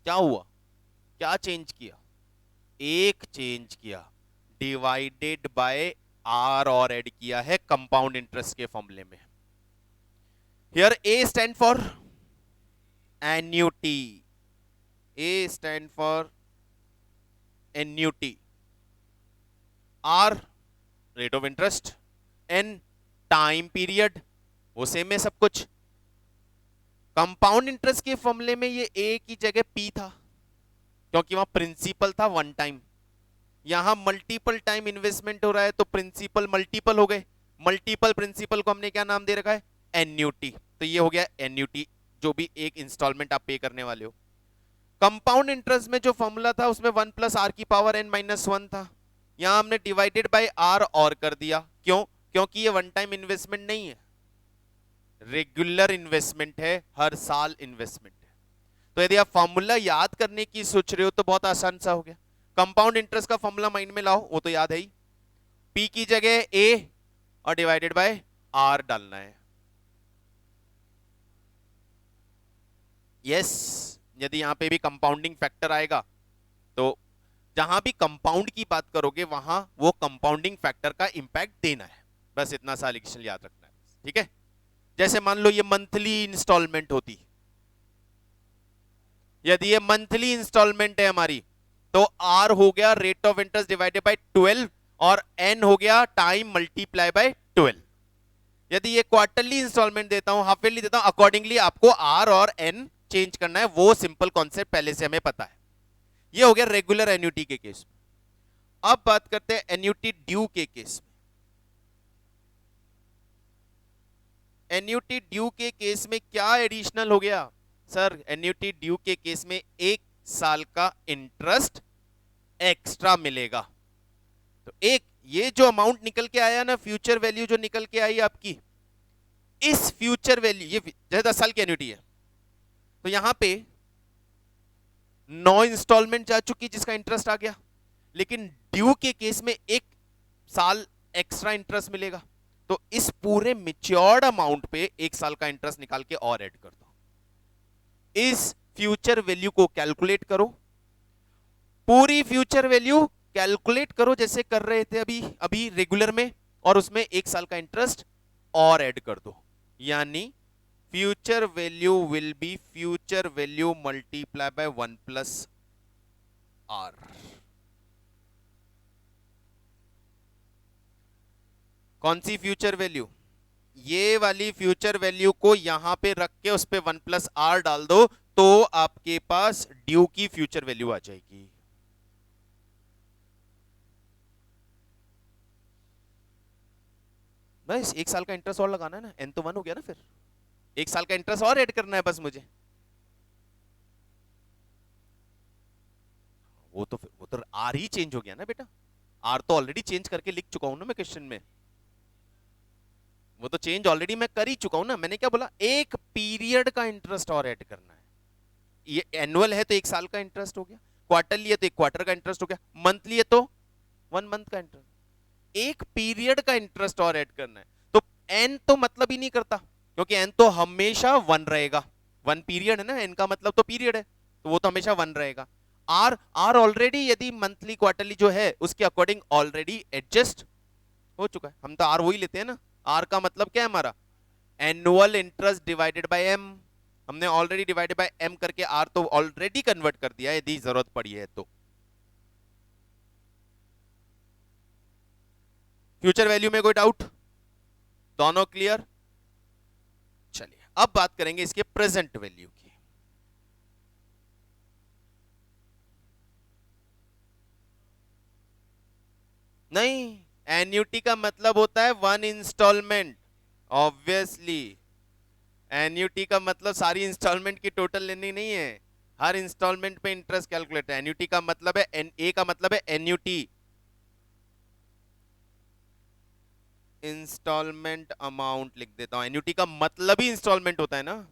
क्या हुआ, क्या चेंज किया, एक चेंज किया, डिवाइडेड बाय आर और ऐड किया है कंपाउंड इंटरेस्ट के फॉर्मूले में। Here A stand for annuity, A stand for annuity, R rate of interest, N time period, वो सेम है सब कुछ। कंपाउंड इंटरेस्ट के फॉर्मूले में ये ए की जगह पी था क्योंकि वहां प्रिंसिपल था वन टाइम, यहां मल्टीपल टाइम इन्वेस्टमेंट हो रहा है तो प्रिंसिपल मल्टीपल हो गए, मल्टीपल प्रिंसिपल को हमने क्या नाम दे रखा है, एन्यूटी। तो ये हो गया एन्यूटी, जो भी एक इंस्टॉलमेंट आप पे करने वाले हो। कंपाउंड इंटरेस्ट में जो फॉर्मूला था उसमें 1 प्लस आर की पावर एन माइनस 1 था, यहां हमने डिवाइडेड बाय आर और कर दिया। क्यों, क्योंकि ये वन टाइम इन्वेस्टमेंट नहीं है, रेगुलर इन्वेस्टमेंट है, हर साल इन्वेस्टमेंट है। तो यदि आप फॉर्मूला याद करने की सोच रहे हो तो बहुत आसान सा हो गया, कंपाउंड इंटरेस्ट का फॉर्मूला माइंड में लाओ, वो तो याद है ही, पी की जगह ए और डिवाइडेड बाय आर डालना है। यस, यदि यहां पे भी कंपाउंडिंग फैक्टर आएगा तो जहां भी कंपाउंड की बात करोगे वहां वो कंपाउंडिंग फैक्टर का इंपैक्ट देना है, बस इतना सा एलिगेशन याद रखना है, ठीक है। जैसे मान लो ये मंथली इंस्टॉलमेंट होती, यदि ये मंथली इंस्टॉलमेंट है हमारी तो आर हो गया rate of interest divided bye 12 और एन हो गया टाइम मल्टीप्लाई बाय 12। यदि ये क्वार्टरली इंस्टॉलमेंट देता हूं, हाफ ईयरली देता हूं, अकॉर्डिंगली आपको आर और एन चेंज करना है, वो सिंपल कॉन्सेप्ट पहले से हमें पता है। ये हो गया रेगुलर एन्यूटी के केस में। अब बात करते हैं एन्यूटी ड्यू के केस में। एन्यूटी ड्यू के केस में क्या एडिशनल हो गया सर, एन्यूटी ड्यू के केस में 1 साल का इंटरेस्ट एक्स्ट्रा मिलेगा। तो एक ये जो अमाउंट निकल के आया ना, फ्यूचर वैल्यू जो निकल के आई आपकी, इस फ्यूचर वैल्यू, ये जैसे 10 साल की एन्यूटी है तो यहां पे 9 इंस्टॉलमेंट जा चुकी जिसका इंटरेस्ट आ गया, लेकिन ड्यू के केस में 1 साल एक्स्ट्रा इंटरेस्ट मिलेगा। तो इस पूरे मैच्योर्ड अमाउंट पे 1 साल का इंटरेस्ट निकाल के और ऐड कर दो। इस फ्यूचर वैल्यू को कैलकुलेट करो, पूरी फ्यूचर वैल्यू कैलकुलेट करो जैसे कर रहे थे अभी अभी रेगुलर में, और उसमें 1 साल का इंटरेस्ट और ऐड कर दो, यानी future value will be future value multiply by 1 plus R. कौन सी फ्यूचर वैल्यू, ये वाली फ्यूचर वैल्यू को यहां पे रख के उस पे 1+r डाल दो तो आपके पास ड्यू की फ्यूचर वैल्यू आ जाएगी। बस 1 साल का इंटरेस्ट और लगाना है ना, n तो 1 हो गया ना, फिर 1 साल का इंटरेस्ट और ऐड करना है बस मुझे। वो तो आर ही चेंज हो गया ना बेटा, आर तो ऑलरेडी चेंज करके लिख चुका हूं ना मैं क्वेश्चन में। वो तो चेंज ऑलरेडी मैं कर ही चुका हूं ना। मैंने क्या बोला, एक पीरियड का इंटरेस्ट और ऐड करना है। ये एनुअल है तो 1 साल का इंटरेस्ट हो गया, क्वार्टरली है तो 1 क्वार्टर का इंटरेस्ट हो गया, मंथली है तो 1 मंथ का इंटरेस्ट। एक पीरियड का इंटरेस्ट और ऐड करना है। तो एन तो मतलब ही नहीं करता, क्योंकि एन तो हमेशा 1 रहेगा। 1 पीरियड है ना, एन का मतलब तो पीरियड है, तो वो तो हमेशा 1 रहेगा। आर आर ऑलरेडी यदि मंथली क्वार्टरली जो है उसके अकॉर्डिंग ऑलरेडी एडजस्ट हो चुका है। हम तो आर वही लेते हैं ना। आर का मतलब क्या है हमारा, annual interest divided by M. हमने ऑलरेडी डिवाइडेड बाय एम करके आर तो ऑलरेडी कन्वर्ट कर दिया है यदि जरूरत पड़ी है तो। फ्यूचर वैल्यू में कोई डाउट? दोनों क्लियर? चलिए अब बात करेंगे इसके प्रेजेंट वैल्यू की। नहीं, एन्युटी का मतलब होता है 1 इंस्टॉलमेंट। ऑब्वियसली एन्युटी का मतलब सारी इंस्टॉलमेंट की टोटल लेनी नहीं है, हर इंस्टॉलमेंट पे इंटरेस्ट कैलकुलेट है। एन्युटी का मतलब है ए का मतलब है एन्युटी, इंस्टॉलमेंट अमाउंट लिख देता हूं। एन्युटी का मतलब ही इंस्टॉलमेंट होता है ना।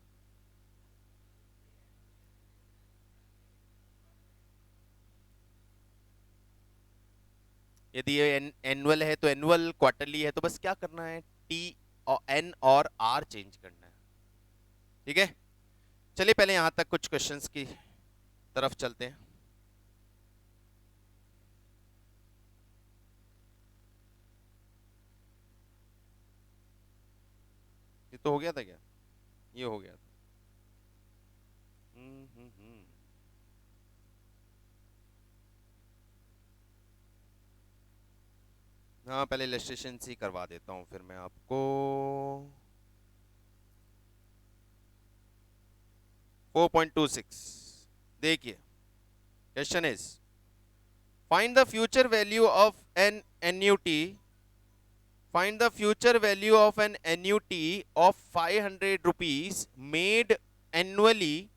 यदि ये एनुअल है तो एनुअल, क्वार्टरली है तो बस क्या करना है, टी और एन और आर चेंज करना है। ठीक है, चलिए पहले यहां तक कुछ क्वेश्चंस की तरफ चलते हैं। ये तो हो गया था क्या, ये हो गया था। हम्म। हाँ पहले इलस्ट्रेशन ही करवा देता हूँ फिर मैं आपको। 4.26 देखिए, question is find the future value of an annuity, find the future value of an annuity of 500 rupees made annually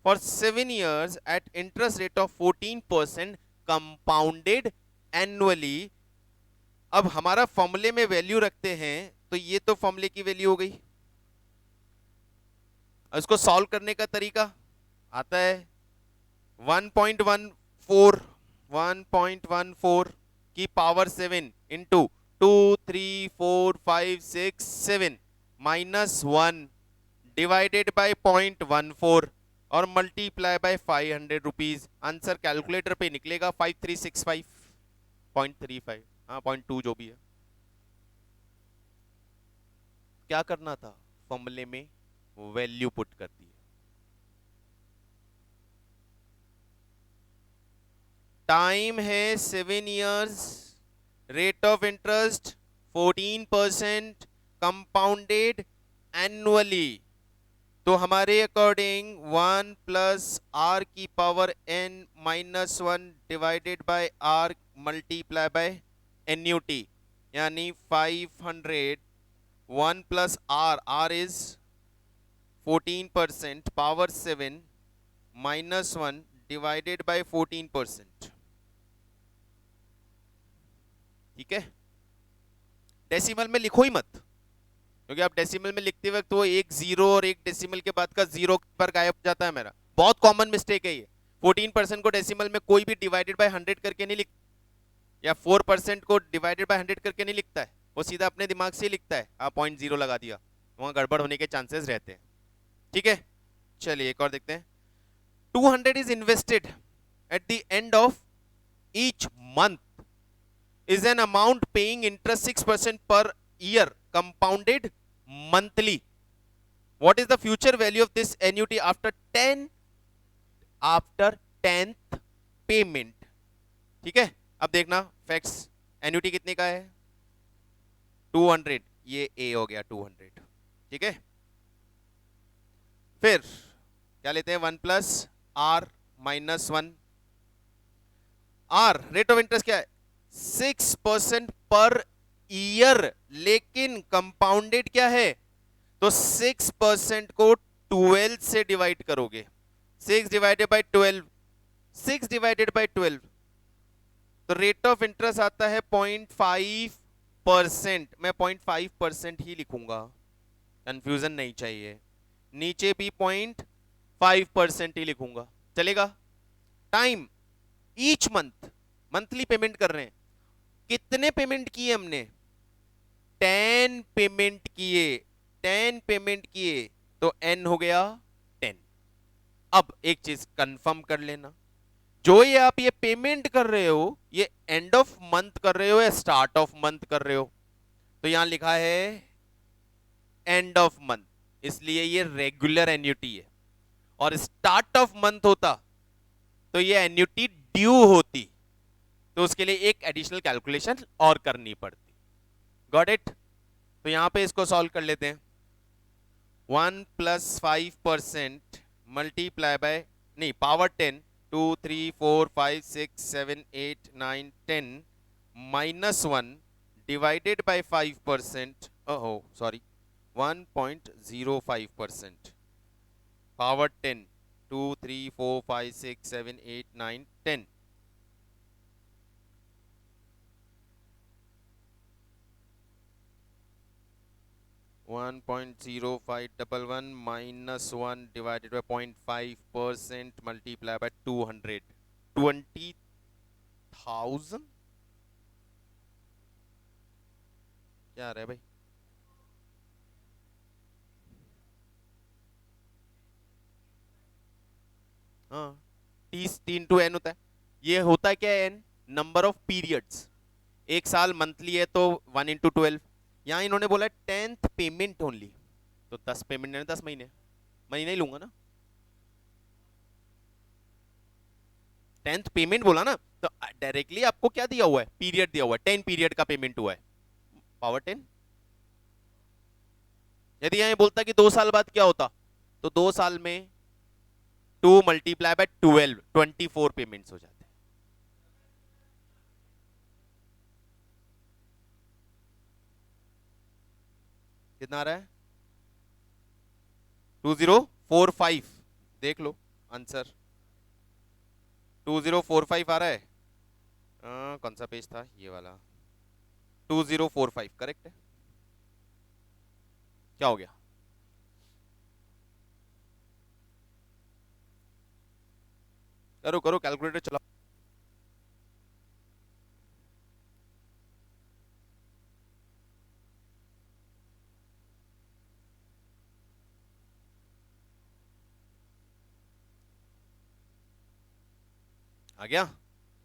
for 7 years at interest rate of 14% compounded annually। अब हमारा फॉर्मूले में वैल्यू रखते हैं तो ये तो फॉर्मूले की वैल्यू हो गई। इसको सॉल्व करने का तरीका आता है, 1.14 1.14 की पावर 7 इंटू 2 3 4 5 6 7 -1 डिवाइडेड बाय 0.14 और multiply by 500 rupees. Answer calculator पे निकलेगा 5365.35, हाँ 0.2 जो भी है। क्या करना था, फॉर्मूले में वैल्यू पुट कर दी। टाइम है 7 years, rate of interest 14%, compounded annually. तो हमारे अकॉर्डिंग 1+r की power n -1 divided by r multiply by annuity, यानी 500। 1+r, r is 14%, power 7 -1 divided by 14%। ठीक है, डेसिमल में लिखो ही मत, क्योंकि आप डेसिमल में लिखते वक्त वो एक जीरो और एक डेसिमल के बाद का जीरो पर गायब हो जाता है। मेरा बहुत कॉमन मिस्टेक है ये। 14% को डेसिमल में कोई भी डिवाइडेड बाय 100 करके नहीं लिखता, या 4% को डिवाइडेड बाय 100 करके नहीं लिखता है, वो सीधा अपने दिमाग से ही लिखता है। आप 0.0 लगा दिया, वहां गड़बड़ होने के चांसेस रहते हैं। ठीक है, चलिए एक और देखते हैं। 200 is invested at the end of each month is an amount paying interest 6% per year compounded monthly. What is the future value of this annuity after 10th payment? ठीक है, अब देखना फैक्ट्स। एन्युटी कितने का है, 200। ये ए हो गया 200, ठीक है। फिर क्या लेते हैं, 1 plus R minus 1। R rate of interest क्या है, 6% पर ईयर, लेकिन कंपाउंडेड क्या है, तो 6% को 12 से डिवाइड करोगे, 6 डिवाइडेड बाई 12, 6 डिवाइडेड बाई 12, तो रेट ऑफ इंटरेस्ट आता है 0.5%। मैं 0.5% ही लिखूंगा, कंफ्यूजन नहीं चाहिए। नीचे भी 0.5% ही लिखूंगा, चलेगा। Time, each month, monthly payment कर रहे हैं। कितने पेमेंट किए हमने, 10 पेमेंट किए, 10 पेमेंट किए, तो n हो गया 10। अब एक चीज कंफर्म कर लेना, जो ये आप ये पेमेंट कर रहे हो, ये एंड ऑफ मंथ कर रहे हो या स्टार्ट ऑफ मंथ कर रहे हो, तो यहां लिखा है एंड ऑफ मंथ, इसलिए ये रेगुलर एन्युटी है। और स्टार्ट ऑफ मंथ होता तो ये एन्युटी ड्यू होती, तो उसके लिए एक एडिशनल कैलकुलेशन और करनी पड़ती। Got it. तो यहां पे इसको सॉल्व कर लेते हैं। 1 प्लस 5% मल्टीप्लाई बाय, नहीं, पावर 10, 2 3 4 5 6 7 8 9 10 माइनस 1 डिवाइडेड बाय 5%, ओहो sorry 1.05%, power 10, 2 3 4 5 6 7 8 9 10, 1.0511 minus 1 divided by 0.5% multiplied by 200, 20,000, क्या आ रहा है भाई, हाँ, 3 टू एन होता है। ये होता है क्या, एन नंबर ऑफ पीरियड्स, एक साल मंथली है तो 1 into 12। यहाँ इन्होंने बोला 10th पेमेंट ओनली, तो 10 पेमेंट है, 10 महीने, महीने ही लूंगा ना, 10th पेमेंट बोला ना, तो डायरेक्टली आपको क्या दिया हुआ है, पीरियड दिया हुआ है, 10 पीरियड का पेमेंट हुआ है, पावर 10। यदि यहाँ बोलता कि 2 साल बाद क्या होता, तो 2 साल में 2 मल्टीप्लाई बाय 12, 24 पेमेंट्स हो जाते हैं। कितना आ रहा है, 2045, देख लो आंसर 2045 आ रहा है। कौन सा पेज था, ये वाला, 2045 करेक्ट है। क्या हो गया, करो करो कैलकुलेटर चलाओ। आ गया,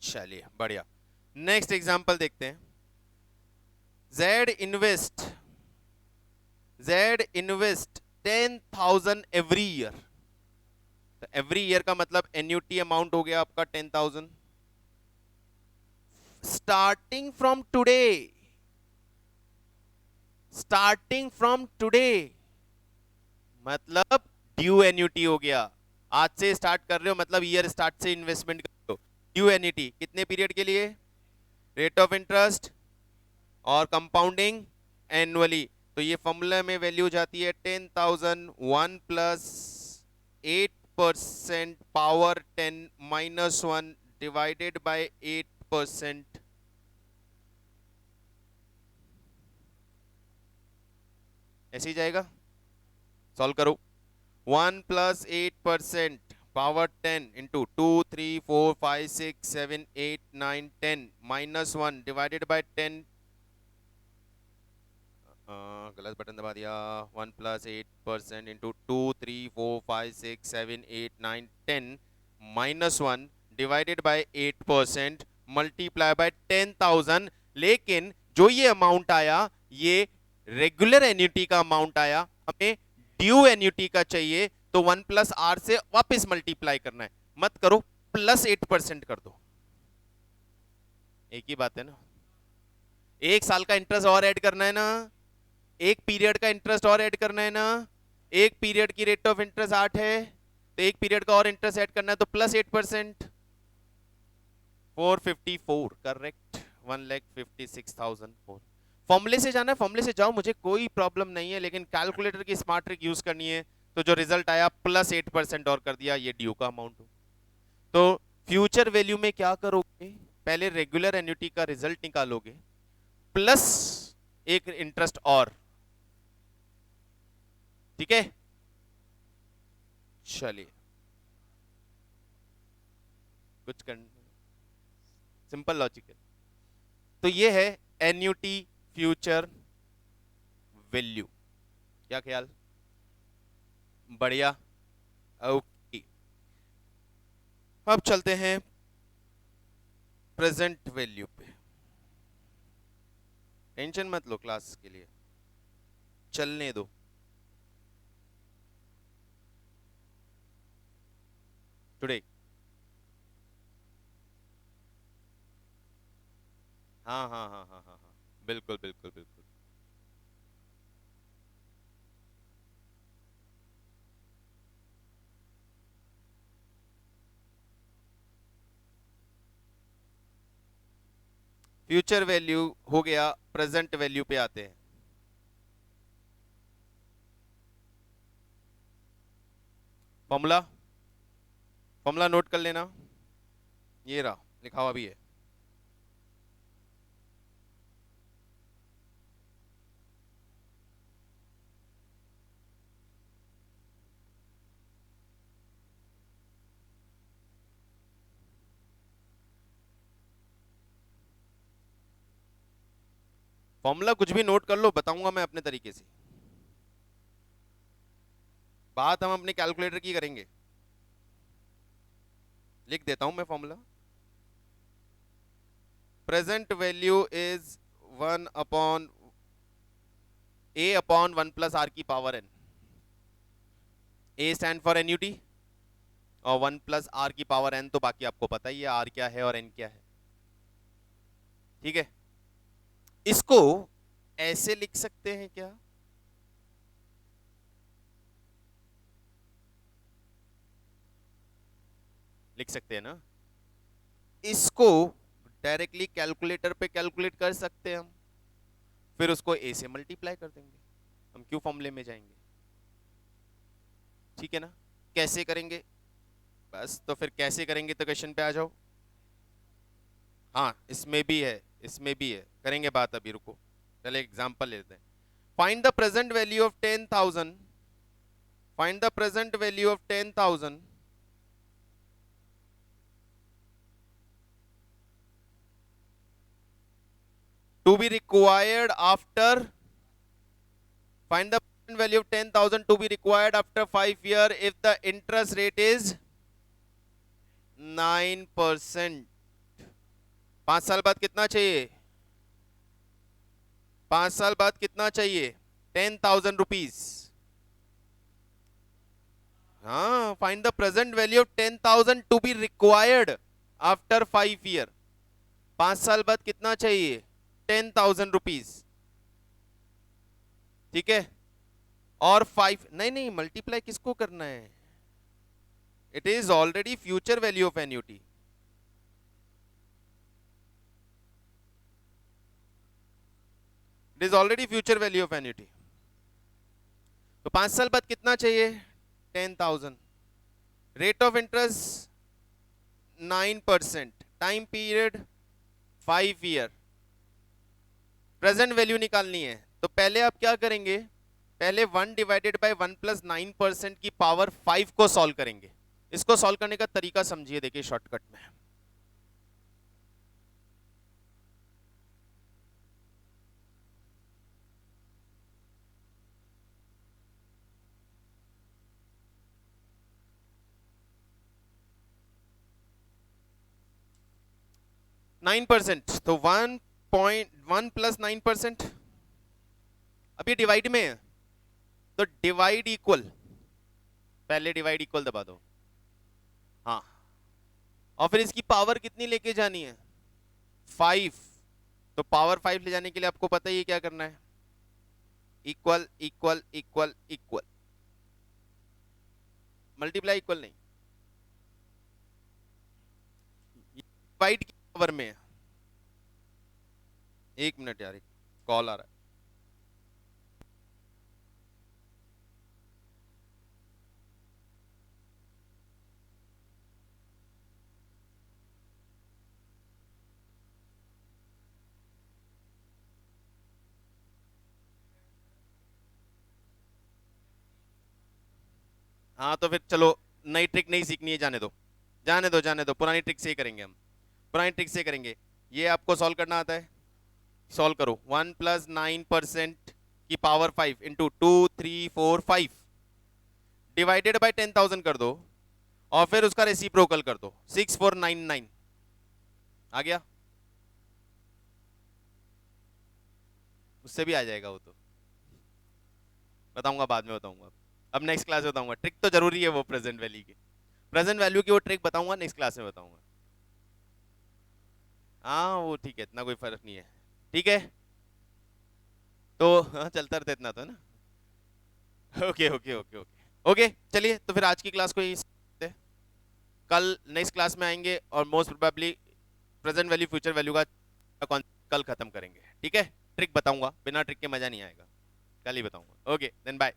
चलिए बढ़िया। नेक्स्ट एग्जांपल देखते हैं। Z इन्वेस्ट 10,000 एवरी ईयर, तो एवरी ईयर का मतलब एन्युटी अमाउंट हो गया आपका 10,000। Starting from today, starting from today मतलब ड्यू एन्युटी हो गया, आज से स्टार्ट कर रहे हो मतलब ईयर स्टार्ट से इन्वेस्टमेंट कर रहे हो। ड्यू एन्युटी कितने पीरियड के लिए, रेट ऑफ इंटरेस्ट और कंपाउंडिंग एनुअली, तो ये फॉर्मूला में वैल्यू जाती है 10,000, 1 plus 8% power 10 minus 1 divided by 8%, ऐसे ही जाएगा। सॉल्व करो, 1 plus 8% power 10 into 2 3 4 5 6 7 8 9 10 minus 1 divided by 10, गलत बटन दबा दिया, 1 plus 8% into 2 3 4 5 6 7 8 9 10 minus 1 divided by 8% multiply by 10,000। लेकिन जो ये अमाउंट आया ये रेगुलर एन्युटी का अमाउंट आया, हमें ड्यू एन्युटी का चाहिए, तो 1 प्लस आर से वापस मल्टीप्लाई करना है, मत करो प्लस 8% कर दो, एक ही बात है ना, एक साल का इंटरेस्ट और ऐड करना है ना, एक पीरियड का इंटरेस्ट और ऐड करना है ना, एक पीरियड की रेट ऑफ इंटरेस्ट 8 है, तो एक पीरियड का और इंटरेस्ट ऐड करना है, तो प्लस 8%, 454 करेक्ट, 1,56,004। फॉर्मूले से जाना है, फॉर्मूले से जाओ, मुझे कोई प्रॉब्लम नहीं है, लेकिन कैलकुलेटर की स्मार्ट ट्रिक यूज करनी है। तो जो रिजल्ट आया प्लस 8% और कर दिया, ये ड्यू का अमाउंट हो। तो फ्यूचर वैल्यू में क्या करोगे, पहले रेगुलर एन्युटी का रिजल्ट निकालोगे प्लस एक इंटरेस्ट और, ठीक है। चलिए कुछ कर, सिंपल लॉजिक है। तो ये है एन्युटी फ्यूचर वैल्यू। क्या ख्याल, बढ़िया, ओके। अब चलते हैं प्रेजेंट वैल्यू पे। टेंशन मत लो, क्लास के लिए चलने दो। टुडे, हाँ हाँ हाँ हाँ हाँ हाँ, बिल्कुल बिल्कुल बिल्कुल। फ्यूचर वैल्यू हो गया, प्रेजेंट वैल्यू पे आते हैं। फॉर्मूला, फॉर्मूला नोट कर लेना, ये रहा लिखा हुआ भी है। फॉर्मूला कुछ भी नोट कर लो, बताऊंगा मैं अपने तरीके से, बात हम अपने कैलकुलेटर की करेंगे। लिख देता हूं मैं formula. Present value is 1/A/1 + R⁻n। A stand for annuity और 1 + R⁻n, तो बाकी आपको पता ही है R क्या है और N क्या है, ठीक है। इसको ऐसे लिख सकते हैं क्या, लिख सकते हैं ना। इसको डायरेक्टली कैलकुलेटर पे कैलकुलेट कर सकते हैं हम, फिर उसको A से मल्टीप्लाई कर देंगे, हम क्यों फॉर्मूले में जाएंगे, ठीक है ना। कैसे करेंगे, बस तो फिर कैसे करेंगे, तो क्वेश्चन पे आ जाओ। हाँ इसमें भी है, इसमें भी है, करेंगे बात, अभी रुको, चले एग्जांपल लेते हैं। Find the present value of 10,000, find the present value of 10,000 to be required after, find the present value of 10,000 to be required after 5 years if the interest rate is 9%। 5 साल बाद कितना चाहिए, 5 साल बाद कितना चाहिए, 10,000 रुपीज। हाँ, find the present value of 10,000 to be required after 5 year. 5 साल बाद कितना चाहिए, 10,000 रुपीज, ठीक है। और 5, नहीं नहीं, मल्टीप्लाई किसको करना है, it is already future value of annuity. It is already future value of annuity. तो 5 साल बाद कितना चाहिए, 10,000। Rate of interest 9%, time period 5 year, present value निकालनी है। तो पहले आप क्या करेंगे, पहले 1/1 + 9% की पावर 5 को सॉल्व करेंगे। इसको सॉल्व करने का तरीका समझिए, देखिए शॉर्टकट में। 9%, तो 1.1 + 9%, अब ये डिवाइड में है, तो डिवाइड इक्वल, पहले डिवाइड इक्वल दबा दो, हाँ, और फिर इसकी पावर कितनी लेके जानी है, 5। तो पावर 5 ले जाने के लिए आपको पता ही है क्या करना है, equal equal equal equal, multiply equal नहीं, डिवाइड की पावर में है। एक मिनट यार, कॉल आ रहा है। हाँ तो फिर चलो, नई ट्रिक नहीं सीखनी है, जाने दो जाने दो जाने दो, पुरानी ट्रिक से ही करेंगे हम, पुरानी ट्रिक से करेंगे। ये आपको सॉल्व करना आता है, सॉल्व करो। 1 + 9% की पावर 5 इंटू 2 3 4 5 डिवाइडेड बाय 10,000 कर दो, और फिर उसका रेसिप्रोकल कर दो, 6499 आ गया। उससे भी आ जाएगा वो तो, बताऊंगा बाद में, बताऊंगा। अब नेक्स्ट क्लास में बताऊंगा, ट्रिक तो जरूरी है वो प्रेजेंट वैल्यू की, प्रेजेंट वैल्यू की वो ट्रिक बताऊंगा नेक्स्ट क्लास में, बताऊंगा। हाँ वो ठीक है, इतना कोई फर्क नहीं है, ठीक है। तो हाँ, चलता रहता इतना तो है ना। Okay okay okay okay okay, चलिए तो फिर आज की क्लास को यही, कल नेक्स्ट क्लास में आएंगे और most probably present value future value का कॉन्सेप्ट कल खत्म करेंगे, ठीक है। ट्रिक बताऊंगा, बिना ट्रिक के मजा नहीं आएगा, कल ही बताऊंगा। Okay then bye.